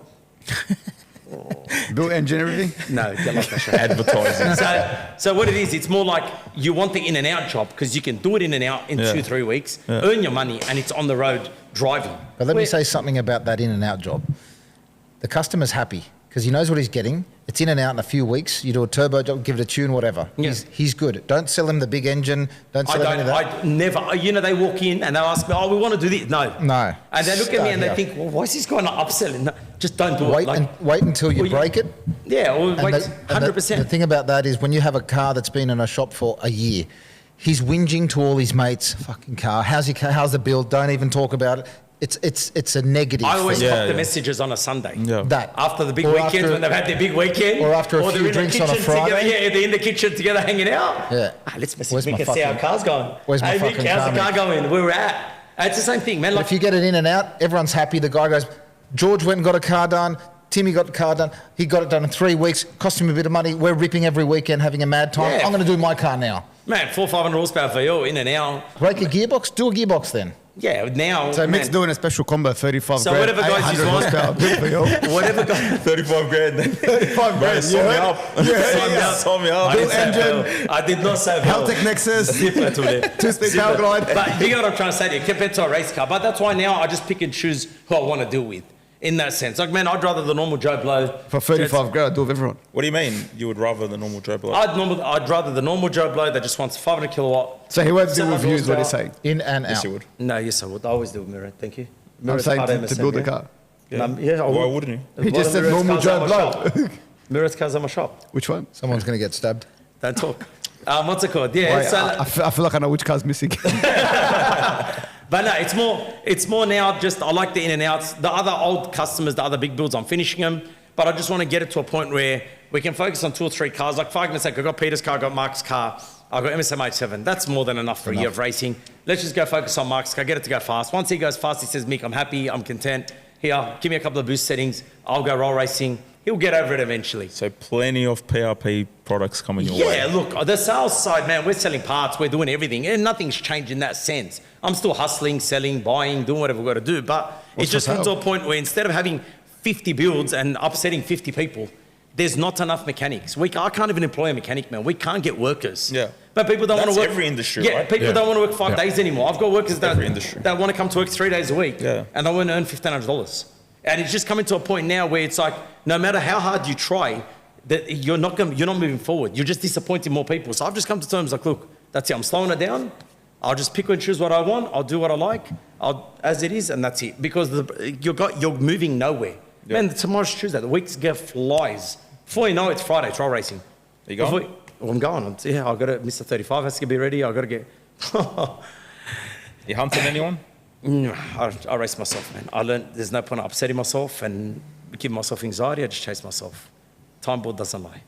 Built engine, everything? No, get like that. Advertising. So what it is, it's more like you want the in and out job because you can do it in and out in Yeah. 2-3 weeks, Yeah. earn your money, and it's on the road driving. But let me say something about that in and out job. The customer's happy because he knows what he's getting. It's in and out in a few weeks. You do a turbo job, give it a tune, whatever. Yeah. He's good. Don't sell him the big engine. Don't sell him any of that. I never, they walk in and they ask me, we want to do this. No. No. And they look at me Start and they here. think, why is this guy not upselling? No, just don't do Wait, it. wait until you Well, break it. Yeah, or And wait the- and 100%. The thing about that is when you have a car that's been in a shop for a year, He's whinging to all his mates. Fucking car. How's your car? How's the build? Don't even talk about it. It's a negative. I always thing. pop the messages on a Sunday. Yeah. That After the big Or weekend, after- when they've had their big weekend. or after a few they're in drinks the on a kitchen Friday. Together, yeah, they're in the kitchen together hanging out. Yeah. Let's message Where's Mick my and see how fucking- car's going. where's my hey, Mick, fucking how's the car, car going? Where we're at. It's the same thing, man. But Like, if you get it in and out, everyone's happy. The guy goes, George went and got a car done. Timmy got the car done. He got it done in 3 weeks. Cost him a bit of money. We're ripping every weekend, having a mad time. Yeah. I'm going to do my car now. man, 400-500 horsepower VL in and out. Break a gearbox? Do a gearbox then. Yeah, now. So man, Mick's doing a special combo, 35 So grand, whatever guys you 800 want. horsepower, built for you. whatever guy. 35 grand. 35 grand, Sign me up. Yeah. Sign me up. I didn't say engine. VL. I did not say VL. Haltech Nexus, Zipper to it. 2-speed power glide. But you get what I'm trying to say to you, compared to a race car. But that's why now I just pick and choose who I want to deal with. In that sense, like, man, I'd rather the normal Joe Blow. For 35 grand, I'd do it with everyone. What do you mean? You would rather the normal Joe Blow? I'd rather the normal Joe Blow that just wants 500 kilowatt. So he won't do 700 reviews, what he's horsepower. saying. In and Yes, out. you would. No, yes, I would. I always do with Mirror. Thank you. I'm Mirror's saying part to MSM, build yeah. a car. Yeah, I Why would. wouldn't you? He just said Mirror's normal cars at Joe my Blow. shop. Mirror's cars at my shop. Which one? Someone's going to get stabbed. Don't talk. What's it called? Yeah. Wait, so, I feel like I know which car's missing. but no, it's more now just, I like the in and outs. The other old customers, the other big builds, I'm finishing them. But I just want to get it to a point where we can focus on 2 or 3 cars. Like, for argument's sake, I got Peter's car, I got Mark's car, I got MSM H7. That's more than enough for a year of racing. Let's just go focus on Mark's car, get it to go fast. Once he goes fast, he says, Mick, I'm happy, I'm content. Here, give me a couple of boost settings. I'll go roll racing. He'll get over it eventually. So plenty of PRP products coming your way. Yeah, look, the sales side, man, we're selling parts, we're doing everything, and nothing's changed in that sense. I'm still hustling, selling, buying, doing whatever we've got to do, but it just comes to a point where instead of having 50 builds and upsetting 50 people, there's not enough mechanics. I can't even employ a mechanic, man. We can't get workers. Yeah. But people don't want That's to work. every industry, yeah, right? people don't want to work 5 days anymore. I've got workers that every industry. want to come to work 3 days a week, Yeah. and they want to earn $1,500. And it's just coming to a point now where it's like, no matter how hard you try, that you're not moving forward. You're just disappointing more people. So I've just come to terms like, look, that's it. I'm slowing it down. I'll just pick and choose what I want. I'll do what I like. As it is, and that's it. Because you're moving nowhere. Yeah. Man, tomorrow's Tuesday. The week flies. Before you know it, it's Friday. Trial racing. Are you going? I'm going. I've got to, Mr. 35 has to be ready. I've got to get... You hunting anyone? I race myself, man. I learned there's no point in upsetting myself and giving myself anxiety. I just chase myself. Time board doesn't lie.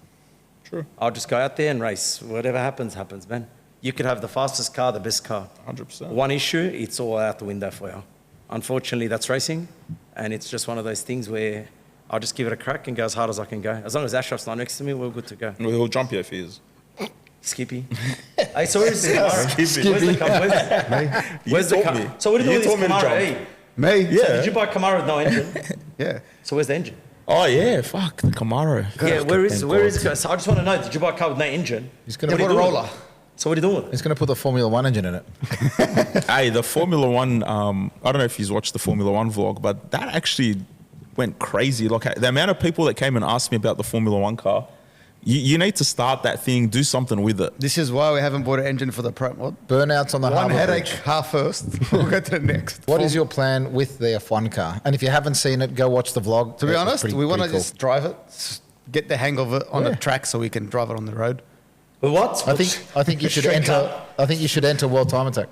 True. I'll just go out there and race. Whatever happens, happens, man. You could have the fastest car, the best car. 100%. One issue, it's all out the window for you. Unfortunately, that's racing. And it's just one of those things where I'll just give it a crack and go as hard as I can go. As long as Ashraf's not next to me, we're good to go. Well, he'll jump you if he is. Skippy. Hey, so where's the Camaro? Skippy. Where's the Camaro? Where's the told Camaro? me. So what are you You doing with told this me to Camaro? jump. Hey, Me? so did you buy a Camaro with no engine? Yeah. So where's the engine? Oh, yeah. Fuck. The Camaro. Yeah, where is Thank it? God. So I just want to know, did you buy a car with no engine? He's going Yeah, to what a roller. So what are you doing with it? He's going to put the Formula 1 engine in it. Hey, the Formula One, I don't know if you've watched the Formula One vlog, but that actually went crazy. Like, the amount of people that came and asked me about the Formula One car, you need to start that thing, do something with it. This is why we haven't bought an engine for the Pro Mod. Burnouts on the One Harbour headache, Bridge. half first. We'll go to the next. What is your plan with the F1 car? And if you haven't seen it, go watch the vlog. To be It's honest, pretty- we want to pretty cool. just drive it, get the hang of it on Yeah. the track so we can drive it on the road. With what? I think you should Street enter. car. I think you should enter World Time Attack.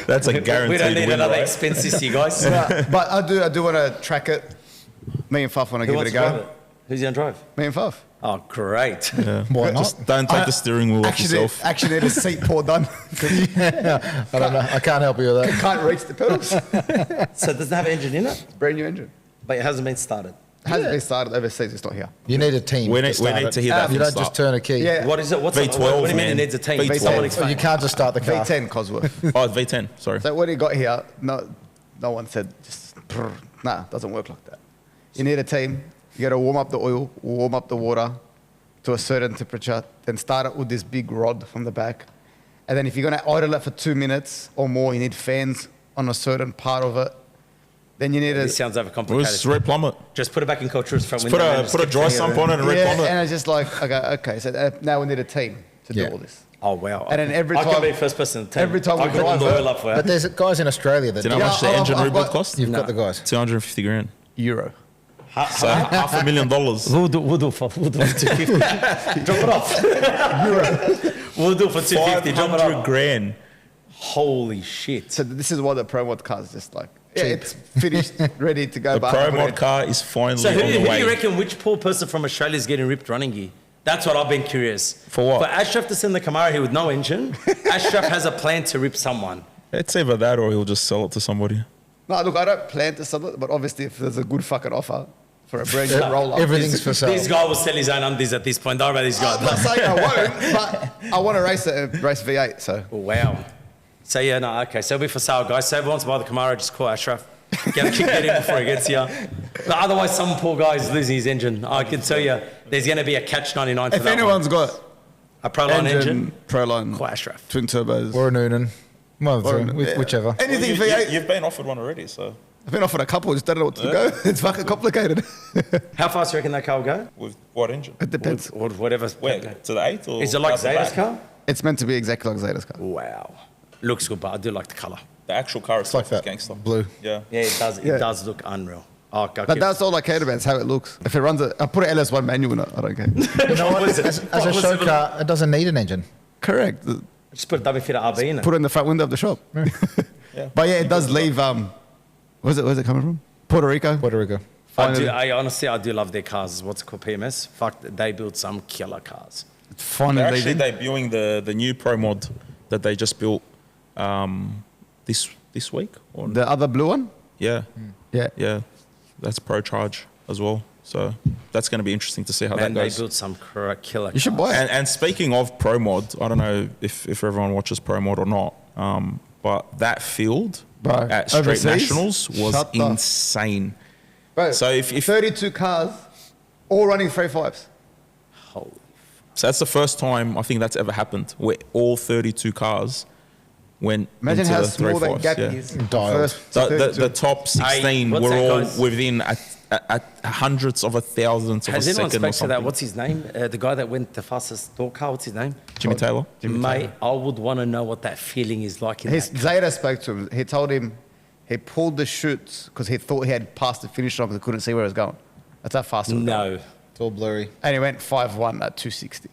That's a guaranteed We don't need winner, another right? expense this year, guys. But I do want to track it. Me and Faf want to Who give it wants a to drive go. it? Who's going to drive? Me and Faf. Oh, great. Yeah. Why not? Just don't take the steering wheel off yourself. Actually need a seat pour done. I don't know. I can't help you with that. Can't reach the pedals. So it doesn't have an engine in it, Brand new engine. but it hasn't been started. It hasn't been started overseas. It's not here. You need a team. We to need start to it. hear that You from don't start. just turn a key. Yeah. What is it? What's V12, what do you mean it man. needs a team? V12. Someone So explain. you can't just start the car. V10 Cosworth. Oh, V10, sorry. So when he got here, no one said, nah, it doesn't work like that. You need a team. You got to warm up the oil, warm up the water to a certain temperature, then start it with this big rod from the back. And then if you're going to idle it for 2 minutes or more, you need fans on a certain part of it. Then you need This sounds We'll overcomplicated. just red plumb it. Just put it back in culture's front Just window. put and a just put a keep dry saying sump it. on it and red plumb and it. it's just like, okay, so now we need a team to do Yeah. all this. Oh, wow. And then every I time- can be first person to tell every time I we can drive the oil it- up for you. But there's guys in Australia that Do you know do how it. much the Yeah, engine I've rebuild got- cost? You've No. got the guys. 250 grand. Euro. So $500,000. We'll do for 250. Drop it off. We'll do it for 250. Drop it off. $500,000. Holy shit. So this is what the Pro Mod car is just like. Yeah, it's finished, ready to go. The back. Pro Mod car is finally So on who the do way. you reckon which poor person from Australia is getting ripped running gear? That's what I've been curious. For what? For Ashraf to send the Camaro here with no engine, Ashraf has a plan to rip someone. It's either that or he'll just sell it to somebody. No, look, I don't plan to sell it, but obviously if there's a good fucking offer for a brand new roll-up. Everything's for sale. This guy will sell his own undies at this point. Don't worry about this guy. I'm not saying I won't, but I want to race V8, so. Oh, wow. So yeah, no, okay. So it'll be for sale, guys. So if wants to buy the Camaro, just call Ashraf. Get in before he gets here. But otherwise, some poor guy is losing his engine. I can tell you, there's going to be a catch 99 for If that anyone's one. got A Proline engine, Proline, call Ashraf. twin turbos. Or a Noonan. One of the Or two, yeah. whichever. Anything Well, V8. you've been offered one already, so I've been offered a couple, just don't know what to go. It's fucking complicated. How fast do you reckon that car will go? with what engine? It depends. Or whatever. Where? To the 8th or Is it like out the Zeta's back? car? It's meant to be exactly like Zeta's car. Wow. Looks good, but I do like the colour. The actual car is It's like that. gangster. Blue. Yeah. Yeah, it does. Yeah. It does look unreal. Oh, okay. But that's all I care about, is how it looks. If it runs I put an LS1 manual in it, I don't care. You know what? was it? As What a was show it? car, it doesn't need an engine. Correct. Just put a double fitter RB in it. Put it in the front window of the shop. Yeah. But yeah, it does leave, where's it coming from? Puerto Rico. Puerto Rico. I honestly love their cars. What's it called, PMS? Fuck, they build some killer cars. Finally They're actually leaving. debuting the new Pro Mod that they just built this week. Or, The other blue one? yeah. Yeah. Yeah. That's Pro Charge as well. So that's going to be interesting to see how Man, that they goes. built some killer You should cars. buy it. And speaking of Pro Mod, I don't know if everyone watches Pro Mod or not, but that field Bro, at Street overseas? Nationals was Shut the- insane. Bro, So if 32 cars, all running 3.5s. Holy. So that's the first time I think that's ever happened, where all 32 cars went Imagine into how the small that 3.5s, gap yeah. is. Dialed. First to The 32. top 16 what's were that, all guys? within at hundreds of a thousandth of Has a anyone second or spoke to something. that? What's his name? The guy that went the fastest door car. What's his name? Jimmy Taylor? Mate, I would want to know what that feeling is like in His that car. Zeta spoke to him. He told him he pulled the chutes because he thought he had passed the finish line because he couldn't see where it was going. That's how fast it was going. No. It's all blurry. And he went 5.1 at 260.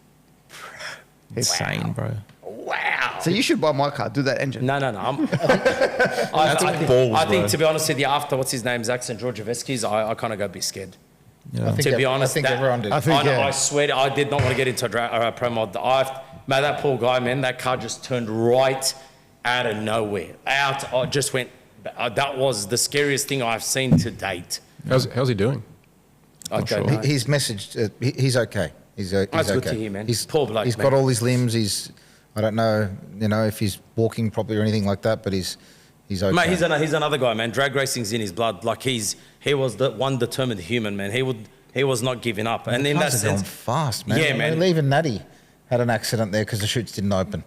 Insane, bro. Wow. So you should buy my car. Do that engine. No. balls, I think, bro. to be honest with you, after what's his name, Zach and Georgievski's, I kind of go a bit scared. Yeah. To be honest, I think everyone did. I think, yeah. I swear, I did not want to get into a Pro Mod. Man, that poor guy, man, that car just turned right out of nowhere. I just went. That was the scariest thing I've seen to date. How's he doing? I don't sure. know. He's messaged. He's okay. He's That's okay. good to hear, man. He's Poor bloke, He's man. got all his limbs. I don't know, if he's walking properly or anything like that, but he's okay. Mate, he's another guy, man. Drag racing's in his blood. Like he was the one determined human, man. He was not giving up. And in that Cars are going sense, fast, man. Yeah, man. Even Natty had an accident there because the chutes didn't open.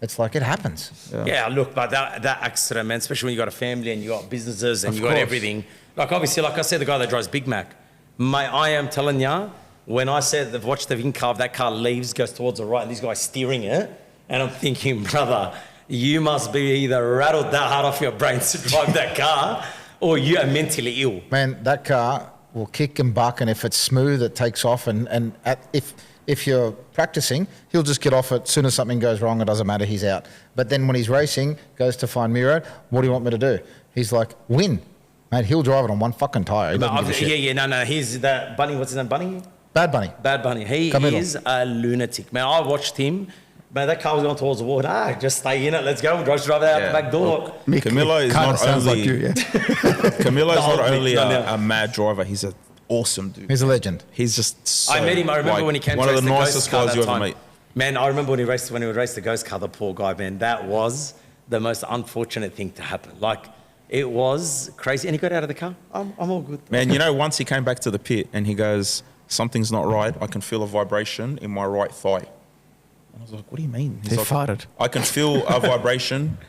It's like it happens. yeah, look, but that accident, man, especially when you got a family and you got businesses and Of you got course. everything. Like obviously, like I said, the guy that drives Big Mac, mate, I am telling ya, when I said they've watched the in-car, that car leaves, goes towards the right, and these guys steering it, and I'm thinking, brother, you must be either rattled that hard off your brains to drive that car, or you are mentally ill. Man, that car will kick and buck, and if it's smooth, it takes off. If you're practicing, he'll just get off it. As soon as something goes wrong, it doesn't matter, he's out. But then when he's racing, goes to find Miro, what do you want me to do? He's like, win. Mate, he'll drive it on one fucking tyre. He doesn't give a shit. No, he's that Bunny, what's his name, Bunny? Bad Bunny. Bad Bunny. He Camilo. is a lunatic. Man, I watched him. Man, that car was going towards the wall. Just stay in it. Let's go. Drive it out the back door. Mick, Camilo is kinda not sounds only like you, yeah. Camilo's The whole not thing, only no. a mad driver, he's an awesome dude. He's a legend. He's just so, I met him. I remember like, when he came one to of race the the nicest ghost car guys that you ever time. meet. Man, I remember when he would race the ghost car, the poor guy, man. That was the most unfortunate thing to happen. Like, it was crazy. And he got out of the car. I'm all good. Man, once he came back to the pit and he goes, something's not right. I can feel a vibration in my right thigh. And I was like, what do you mean? He's He like, farted. I can feel a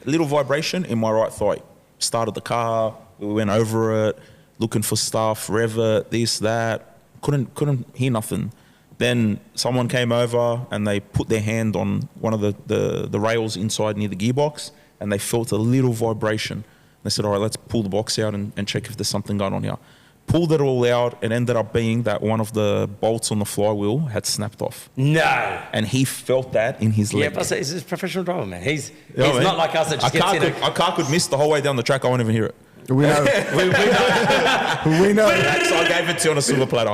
little vibration in my right thigh. Started the car, we went over it, looking for stuff, rev it, this, that. Couldn't hear nothing. Then someone came over and they put their hand on one of the rails inside near the gearbox and they felt a little vibration. They said, all right, let's pull the box out and check if there's something going on here. pulled it all out, and ended up being that one of the bolts on the flywheel had snapped off. No. And he felt that in his Yeah, leg. but he's a professional driver, man. He's man. not like us that just gets in it. A car could miss the whole way down the track. I won't even hear it. We know. we know. So I gave it to you on a silver platter.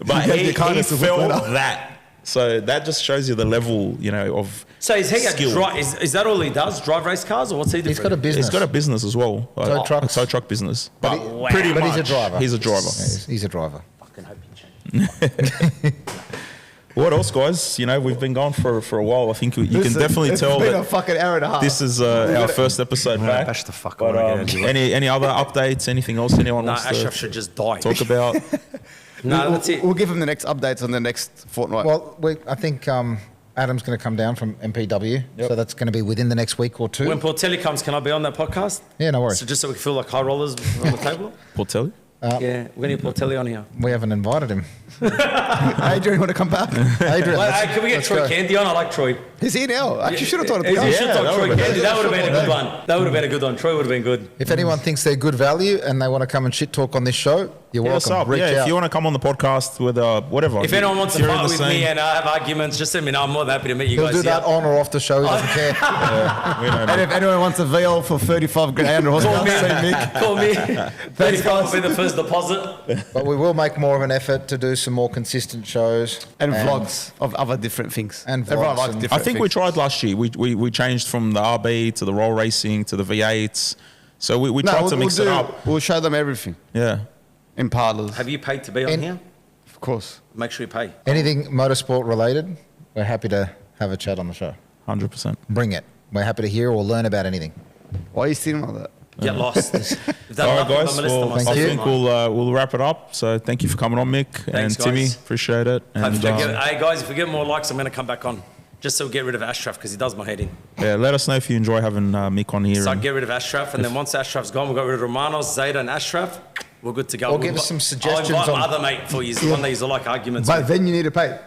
But gave he the car a silver felt platter. that. So that just shows you the level, of So is he skill. is that all he does? Drive race cars, or what's he do? He's got a business. He's got a business as well. Tow trucks. A tow truck business. But Wow. pretty But much, he's a driver. He's a driver. He's a driver. Fucking hope you change. What else, guys? We've been going for a while. I think you can definitely tell It's been a that fucking hour and a half. this is our first episode back. Bash the fuck But, on again. any other updates? Anything else anyone No, wants Ashraf to should just die. talk about? No, that's it. We'll give him the next updates on the next fortnight. Well, I think Adam's going to come down from MPW, so that's going to be within the next week or two. When Portelli comes, can I be on that podcast? Yeah, no worries. So just so we can feel like high rollers on the table? Portelli? Yeah, we're going to get Portelli on here. We haven't invited him. Adrian, want to come back? Adrian, Well, hey, can we get let's Troy go. Candy on? I like Troy. He's here now. Actually, should have thought of You it. should talk that Troy would've been- Candy. That would have been a good one. That would have been a good one. Troy would have been good. If anyone thinks they're good value and they want to come and shit talk on this show, you're What's welcome. up? Reach Yeah, out. if you want to come on the podcast with whatever. If anyone wants to you're in fight the with same- me and have arguments, just let me know. I'm more than happy to meet you He'll guys do here. that on or off the show. He doesn't care. we know, And mate. if anyone wants a VL for 35 grand or Call me. Mick. Call me. 35 will be the first deposit. But we will make more of an effort to do some more consistent shows And vlogs of other different things. And Everyone vlogs likes and- different I think we things. tried last year. We changed from the RB to the roll racing to the V8s. So we No, tried to mix it do- up. We'll show them everything. Yeah. Impalas. Have you paid to be on And- here? Of course. Make sure you pay. Anything motorsport related, we're happy to have a chat on the show. 100%. Bring it. We're happy to hear or learn about anything. Why are you sitting like that? Get lost. If they're All right, nothing but guys. molest them, Well, I'll I say think mine. we'll wrap it up. So thank you for coming on, Mick Thanks, and Timmy. guys. Appreciate it. And, Hey guys, if we get more likes, I'm going to come back on. Just so we get rid of Ashraf because he does my head in. yeah, let us know if you enjoy having Mick on here. So I and- get rid of Ashraf, and then once Ashraf's gone, we've got rid of Romanos, Zeta, and Ashraf. We're good to go. Or give us some suggestions I'll invite on- my other mate for you, the one that used to like arguments. But with. then you need to pay.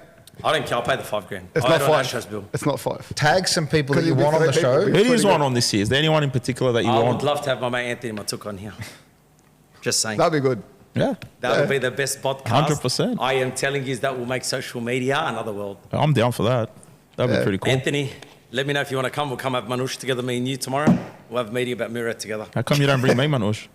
I don't care. I'll pay the $5,000. It's I'll not add on 5. Ashraf's bill. It's not 5. Tag some people that Could you you be want on the three show. people? Who do you Pretty want good. on this year? Is there anyone in particular that you I want? would love to have my mate Anthony Matuk on here. Just saying. That'd be good. Yeah, That would be the best podcast. 100%. I am telling you that will make social media another world. I'm down for that. That'd be pretty cool. Anthony, let me know if you want to come. We'll come have Manoush together, me and you tomorrow. We'll have a meeting about Mirror together. How come you don't bring me, Manoj?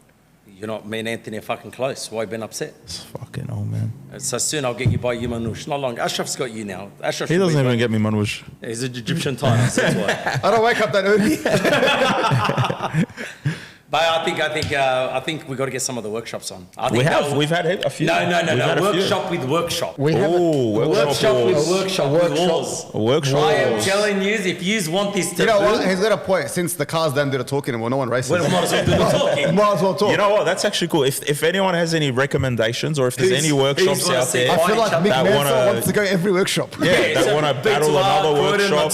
You're not, me and Anthony are fucking close. Why you been upset? It's fucking old man. So soon I'll get you by you, Manoush. Not long. Ashraf's got you now. Ashraf He should doesn't be even get me, Manoj. He's an Egyptian tiger, so that's why. I don't wake up that early. But I think we got to get some of the workshops on. I think We that have. will- We've had a few. No. We've had a few. Workshop with workshop. We have Oh, Workshop with wars. workshop with wars. A workshop. I am wars. telling you, if you want this to You know what? boom, He's got a point. Since the cars don't do the talking anymore, no one races. we might as well do the talking. Might as well talk. You know what? That's actually cool. If anyone has any recommendations or if there's Who's- any workshops who's gonna out say there, I feel like Mick that Manson wanna- wants to go every workshop. yeah, that want to battle another workshop.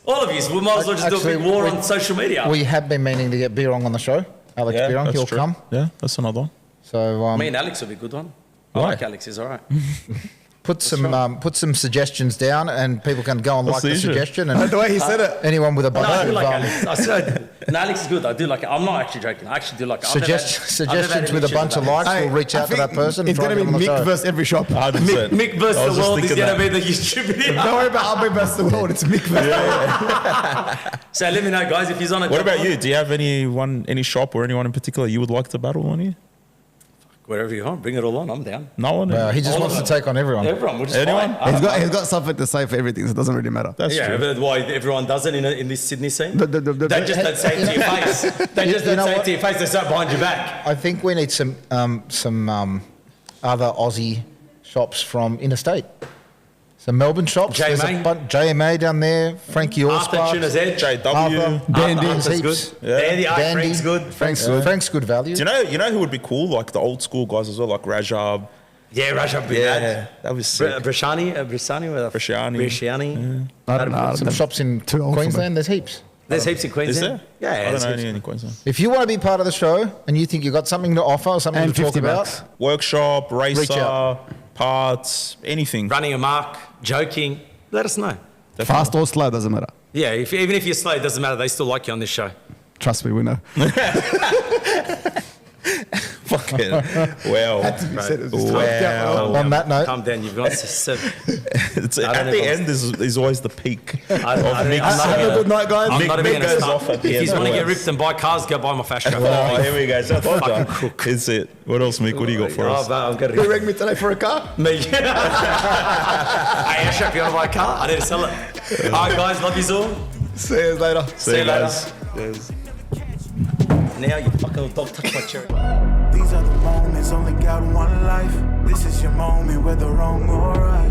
All of you, we might as well just do a big Actually, war we- on social media. We have been meaning to get Birong on the show. Alex Yeah, Birong, that's he'll true. come. Yeah, that's another one. So Me and Alex will be a good one. I Why? like Alex, he's all right. put some suggestions down, and people can go and What's like the the issue? suggestion. The And way he said it. anyone with a No, I do bunch like of Alex. I said, and Alex is good. I do like it. I'm not actually joking. I actually do like it. I've never had- I've never had suggestions any with a issues bunch of with likes, Alex. we'll reach I out to think that person. It's and going try to be get them on the Mick show. versus every shop. 100%. Mick versus I was the just world is thinking going to that. be the distributor. Don't worry about I'll be versus the world. It's Mick versus So let me know, guys, if he's on a What jump about on, you? Do you have any shop or anyone in particular you would like to battle on here? Wherever you want, bring it all on. I'm down. No one? He just All wants of to them. take on everyone. Everyone, we'll just Anyone? fight. He's got something to say for everything, so it doesn't really matter. That's Yeah, true. but why everyone does it in this Sydney scene? The- They just don't say it to your face. They just You don't know say it what? to your face. They say it behind your back. I think we need some other Aussie shops from interstate. Some Melbourne shops. JMA. There's a JMA down there. Frankie Arthur Allsparks. Tuner's Edge. JW. Arthur. Dandy. There's Arthur's heaps. good. Dandy. Frank's good. Frank's good. Frank's good value. Do you know who would be cool? Like the old school guys as well, like Rajab. Yeah, Rajab Binad. Yeah, that was sick. Brashani, Brashani. I don't know. Some shops in Too old for me. Queensland, there's heaps. There's heaps in Is Queensland. there? Yeah, I there's don't know heaps. any in Queensland. If you want to be part of the show and you think you've got something to offer or something And to talk 50 about, bucks. Workshop, racer, out. parts, anything. Running a mark, joking. Let us know. Fast or slow doesn't matter. Yeah, even if you're slow, it doesn't matter. They still like you on this show. Trust me, we know. Fucking wow. Had to be said. It was just Wow. typed out. On that note, Calm down. You've got 7. It's, I at don't the know if end is always the peak. I'm not have even a good night, guys. I'm Mick- not even Mick going to goes start. off at the If end you want to get always. ripped and buy cars, go buy my fast track. Oh, here we go. So I told Fucking you. crook. It's it. What else, Mick? What do you got for us? I'm going Who to rang me today for a car? me. Hey, Ashraf, you want to buy a car? I need to sell it. All right, guys. Love you all. See you later. See you later. guys. Cheers. Now you fucking little dog touch my cherry. These are the moments, only got one life. This is your moment, whether wrong or right.